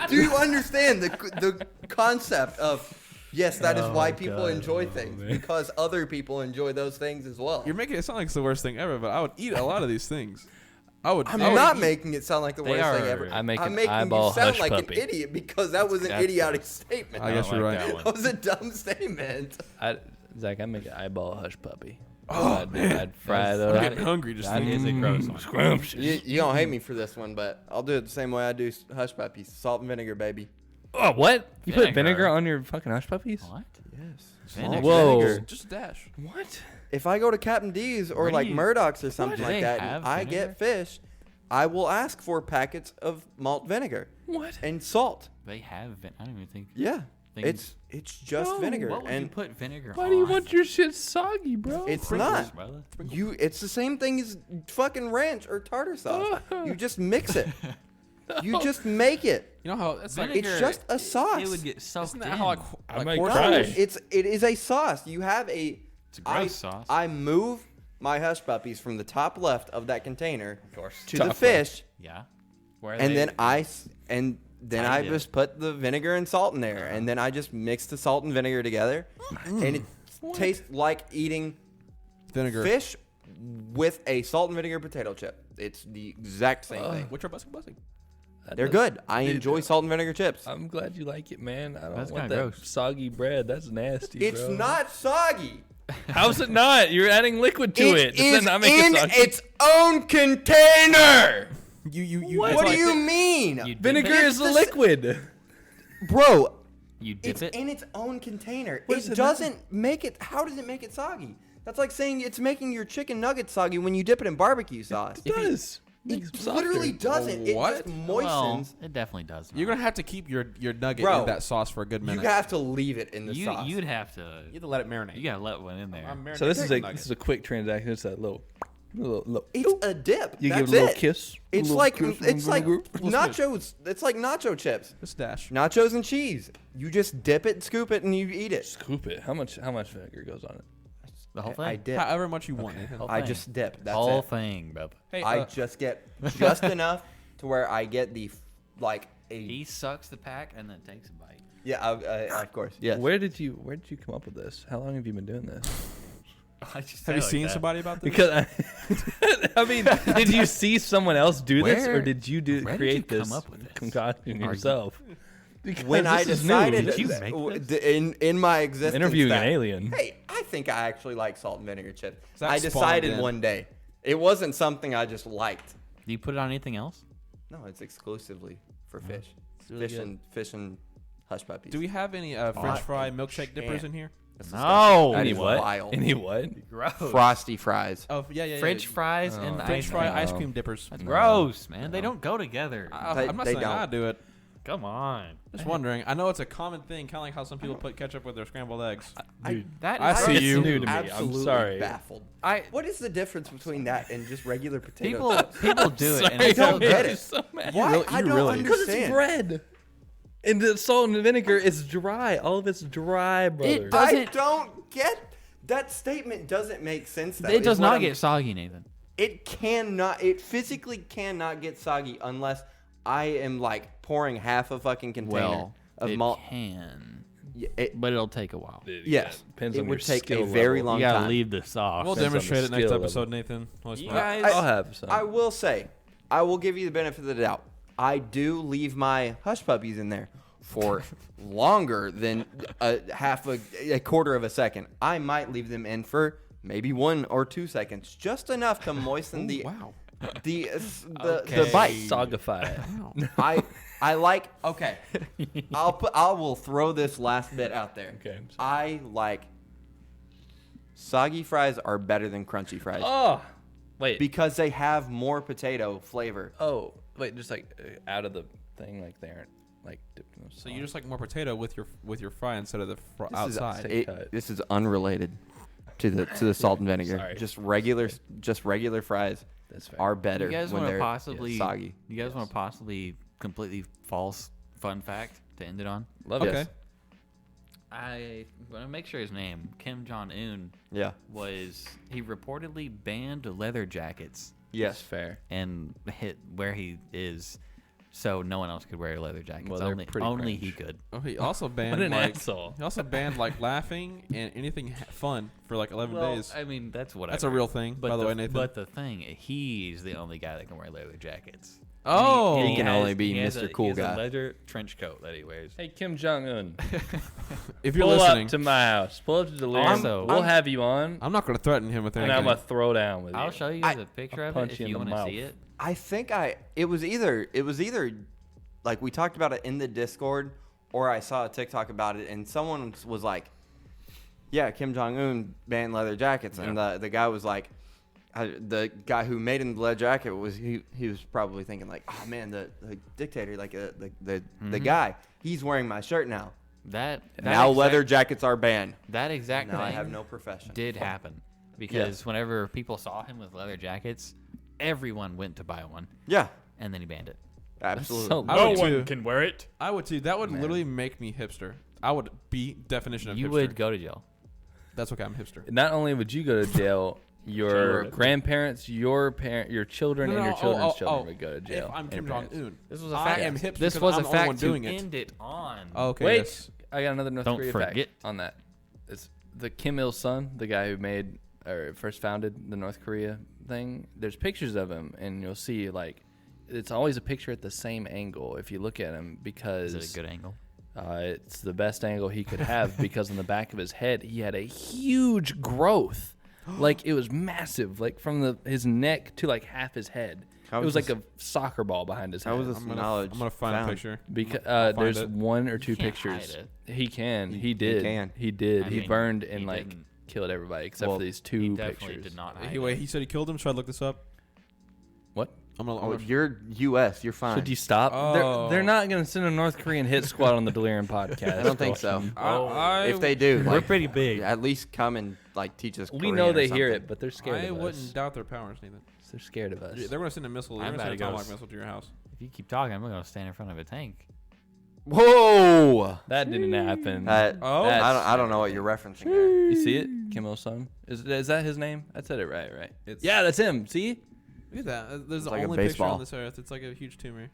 Do you understand the concept of? Yes, that is why people enjoy things because other people enjoy those things as well.
You're making it sound like it's the worst thing ever, but I would eat a lot of these things. I would.
I'm
I would
not
eat-
making it sound like the
They
worst thing
are-
ever.
I make
I'm
an
making
eyeball
you sound
hush
like
puppy.
an idiot because that was an
That's
idiotic
gross.
statement.
I guess
don't
you're
like
right.
that one.
That was a dumb statement.
Zach, I make an eyeball hush puppy.
Oh,
I'd fry it
I'm
up.
getting hungry just
That is
thinking.
a gross one.
Scrumptious.
You don't hate me for this one, but I'll do it the same way I do hush puppies. Salt and vinegar, baby.
Oh, what? You put
Vinegar?
vinegar on your fucking hush puppies?
What?
Yes.
Vinegar.
Whoa.
Just a dash.
What?
If I go to Captain D's or
Where do
like
you-
Murdoch's or something
Do
like
they
that,
have
and I
vinegar?
get fish, I will ask for packets of malt vinegar
What?
and salt.
They have. I don't even think.
Yeah,
Things-
it's just
No,
vinegar,
What would you
and
put vinegar
Why
on?
do you want your shit soggy, bro?
it's
Sprinkles,
not.
brother.
It's the same thing as fucking ranch or tartar sauce. You just mix it. You just make it.
You know how it's like
Vinegar,
It's just a sauce.
It would get soaked
isn't that
in.
how like,
I
like
might
horse
cry.
No,
fish-
it is a sauce. You have a.
It's a gross sauce.
I move my hush puppies from the top left of that container to
Top
the
left.
fish,
Yeah. Where are
and
they?
then I
I did.
just put the vinegar and salt in there, and then I just mix the salt and vinegar together, and it tastes like eating
vinegar.
fish with a salt and vinegar potato chip. It's the exact same thing.
Which are buzzing.
They're good. I enjoy salt and vinegar chips.
I'm glad you like it, man. I don't
That's
want
kinda
that
gross.
soggy bread. That's nasty,
It's
bro.
not soggy.
How's it not? You're adding liquid to it.
It
Does that
is
not make it
in
soggy?
its own container.
You.
What?
it's
What do
like-
you mean,
You dip
Vinegar
it?
is a
the s-
liquid.
bro?
You dip
It's
it.
in its own container.
What does
It
it
doesn't make it. How does it make it soggy? That's like saying it's making your chicken nuggets soggy when you dip it in barbecue sauce.
It does.
It literally doesn't. It
What?
just
Well,
moistens.
it definitely does.
You're gonna have to keep your nugget
Bro,
in that sauce for a good
You
minute.
have to leave it in the
you
sauce.
you'd have to.
You have to let it marinate.
You gotta let one in there.
I'm
So this is
marinating
a quick transaction. It's that little.
It's a dip.
You
That's
give it a little
it.
kiss.
It's
little
like
kiss
it's like
vinegar.
nachos. It's like nacho chips.
Just dash.
Nachos and cheese. You just dip it, scoop it, and you eat it.
Scoop it. How much vinegar goes on it?
The whole thing.
I dip.
However much you want. Nathan.
Whole
I
thing.
just dip. That's
whole
it.
thing, bub.
Hey,
I just get just enough to where I get the like a
He sucks the pack and then takes a bite.
yeah. Of course. Yes.
Where did you come up with this? How long have you been doing this?
I just
have you seen somebody about this?
Because I mean, did you see someone else do this, or
Where-
did you
where did
create
you come
this
up with this?
concoction
Are you-
yourself? Because
When I
this is new.
decided
Did you
that-
make
w-
this?
in my existence
Interviewing
that,
an alien.
Hey, I think I actually like salt and vinegar chips.
So that
I
spawned
decided
in.
one day. It wasn't something I just liked.
Do you put it on anything else?
No, it's exclusively for fish.
really
Fish and hush puppies.
Do we have any French fry milkshake dippers in here?
That's
No.
disgusting. That
Any
is
what?
vile.
Any what?
Gross.
Frosty fries.
Oh yeah.
French fries and the
French
ice
fry
cream.
ice cream dippers.
That's gross, man. They don't go together.
I'm not
They
saying I
don't.
do it.
Come on.
Just wondering. I know it's a common thing, kind of like how some people put ketchup with their scrambled eggs.
That
I
is
see
It's
you.
new to me.
Absolutely
I'm sorry.
baffled.
I
What is the difference between that and just regular potato
people
chips?
people do it. And
I
it's so
don't get
good.
it.
So mad.
Why?
really-
I
you
don't
really-
Because it's
understand.
bread. And the salt and the vinegar is dry. All of it's dry, brother.
does-
I
doesn't-
don't get that statement. Doesn't make sense. Though,
It
is
does
what
not
I'm-
get soggy, Nathan.
It cannot. It physically cannot get soggy unless I am like pouring half a fucking container
Well,
of
it
malt.
can,
Yeah,
but it'll take a while.
yes,
Depends
it
on
would
your
take a
skill
very
level.
long
You gotta
time.
leave the sauce.
We'll
Depends on the
demonstrate it next
skill
episode,
level.
Nathan. Always
You
fun.
guys-
I'll have some.
I will say, I will give you the benefit of the doubt. I do leave my hush puppies in there. for longer than a quarter of a second. I might leave them in for maybe 1 or 2 seconds, just enough to moisten the bite.
Sogify it.
I like. Okay, I will throw this last bit out there.
Okay.
I like soggy fries are better than crunchy fries.
Oh, wait.
Because they have more potato flavor.
Oh, wait, just like out of the thing, like they aren't like dipped in the sauce.
So you just like more potato with your fry instead of the outside.
This is unrelated to the salt and vinegar.
Sorry.
Just regular fries
That's fair.
are better
You guys
when
want to
they're
possibly
soggy.
You guys want to possibly completely false fun fact to end it on?
Love
Okay.
it.
I want to make sure his name, Kim Jong Un,
Yeah.
he reportedly banned leather jackets
That's
Yes.
fair.
and hit where he is, so no one else could wear leather jackets.
Well, they're pretty
only
cringe.
he could.
Oh, he also banned
What an
like
asshole.
he also banned like laughing and anything fun for like 11 days.
I mean, that's whatever.
That's a real thing, by the way, Nathan.
But the thing, he's the only guy that can wear leather jackets.
Oh.
And
He can only be
has
Mr.
a-
Cool
he has
Guy.
a leather trench coat that he wears.
Hey, Kim Jong Un,
If you're
pull
listening,
up to my house. Pull up to Delirium.
Also-
we'll have you on,
I'm not going to threaten him with
and
anything.
I'm gonna throw down with you.
I'll show you guys a picture
I'll
of
punch
it if
you in
you
the
want to
mouth.
see it.
I think it was either like we talked about it in the Discord, or I saw a TikTok about it, and someone was like, "Yeah, Kim Jong Un banned leather jackets," and the guy was like, the guy who made him the leather jacket was he was probably thinking like, "Oh man, the dictator, like the guy, he's wearing my shirt now.
That
Now
exact-
leather jackets are banned.
That exact
Now
thing
I have no profession."
did happen because whenever people saw him with leather jackets, everyone went to buy one,
Yeah,
and then he banned it.
absolutely.
so
I
No
would
one
too.
can wear it.
I would too. That would literally make me hipster. I would be definition of
You
hipster.
would go to jail.
That's okay. I'm hipster.
Not only would you go to jail, your grandparents, your children, and your children's children would go to jail.
If I'm
and
Kim Jong
parents.
Un,
This was a
I
fact.
am hipster.
This
because
was
I'm
a
the only one
fact to
doing it.
end it on.
Okay.
Wait,
yes.
I got another North
Don't
Korea
forget.
fact on that. It's the Kim Il Sung, the guy who made or first founded the North Korea thing. There's pictures of him, and you'll see like it's always a picture at the same angle if you look at him because
Is it a good angle?
it's the best angle he could have because on the back of his head he had a huge growth, like it was massive, like from his neck to like half his head.
How
It was
was
like a soccer ball behind his head.
How was this
I'm gonna
knowledge?
find
found?
a picture.
Because
find
there's
it.
1 or 2
can't
pictures.
hide
He can. He
can.
did.
I
He
mean,
burned
he
and like
didn't.
killed everybody except
Well,
for these
He
2
definitely
pictures.
did not hide
Anyway,
it.
he said he killed him. Should I look this up?
What?
I'm gonna.
Oh, you're U.S. You're fine.
Should you stop?
Oh.
They're not going to send a North Korean hit squad on the Delirium podcast.
I don't think so.
I
If they do,
We're
like,
pretty big.
at least come and like teach us.
We
Korean
know
or
they hear
something.
it, but they're scared
I
of
wouldn't
us.
doubt their powers, Nathan.
They're scared of us.
They're gonna send a missile. They're
I'm
gonna send a
about to go
tomahawk missile to your house.
If you keep talking, I'm going to stand in front of a tank.
Whoa!
That didn't happen.
Oh.
That's-
I don't know what you're referencing there.
You see it? Kim Il Sung? Is that his name? I said it right?
It's-
Yeah, that's him. See?
Look at that. There's the
like a
only picture
baseball.
on this earth. It's like a huge tumor.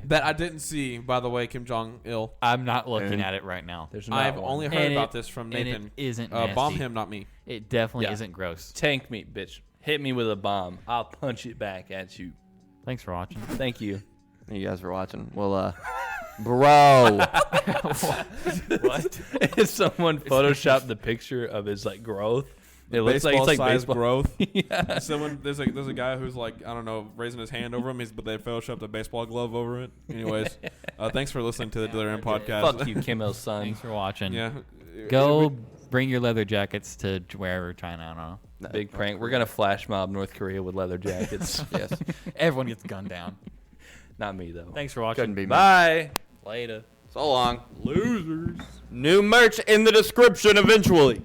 That I didn't see, by the way, Kim Jong Il.
I'm not looking
And-
at it right now.
There's not
I've
one.
only heard
And
about
it-
this from
and
Nathan.
it isn't
Bomb
nasty.
him, not me.
It definitely
Yeah.
isn't gross.
Tank me, bitch. Hit me with a bomb. I'll punch it back at you.
Thanks for watching.
Thank you.
You guys for watching. Well, bro.
What?
If someone photoshopped the picture of his like growth, it looks like it's like
Baseball-sized
baseball
growth.
yeah.
Someone there's a guy who's like, I don't know, raising his hand over him. But they photoshopped a baseball glove over it. Anyways, thanks for listening to the Delirium podcast.
Fuck you, Kim Il Sung.
Thanks for watching.
Yeah.
Go bring your leather jackets to wherever China. I don't know.
Big prank. We're gonna flash mob North Korea with leather jackets.
Yes.
Everyone gets gunned down.
Not me though.
Thanks for watching.
Couldn't be me.
Bye.
Later.
So long.
Losers.
New merch in the description eventually.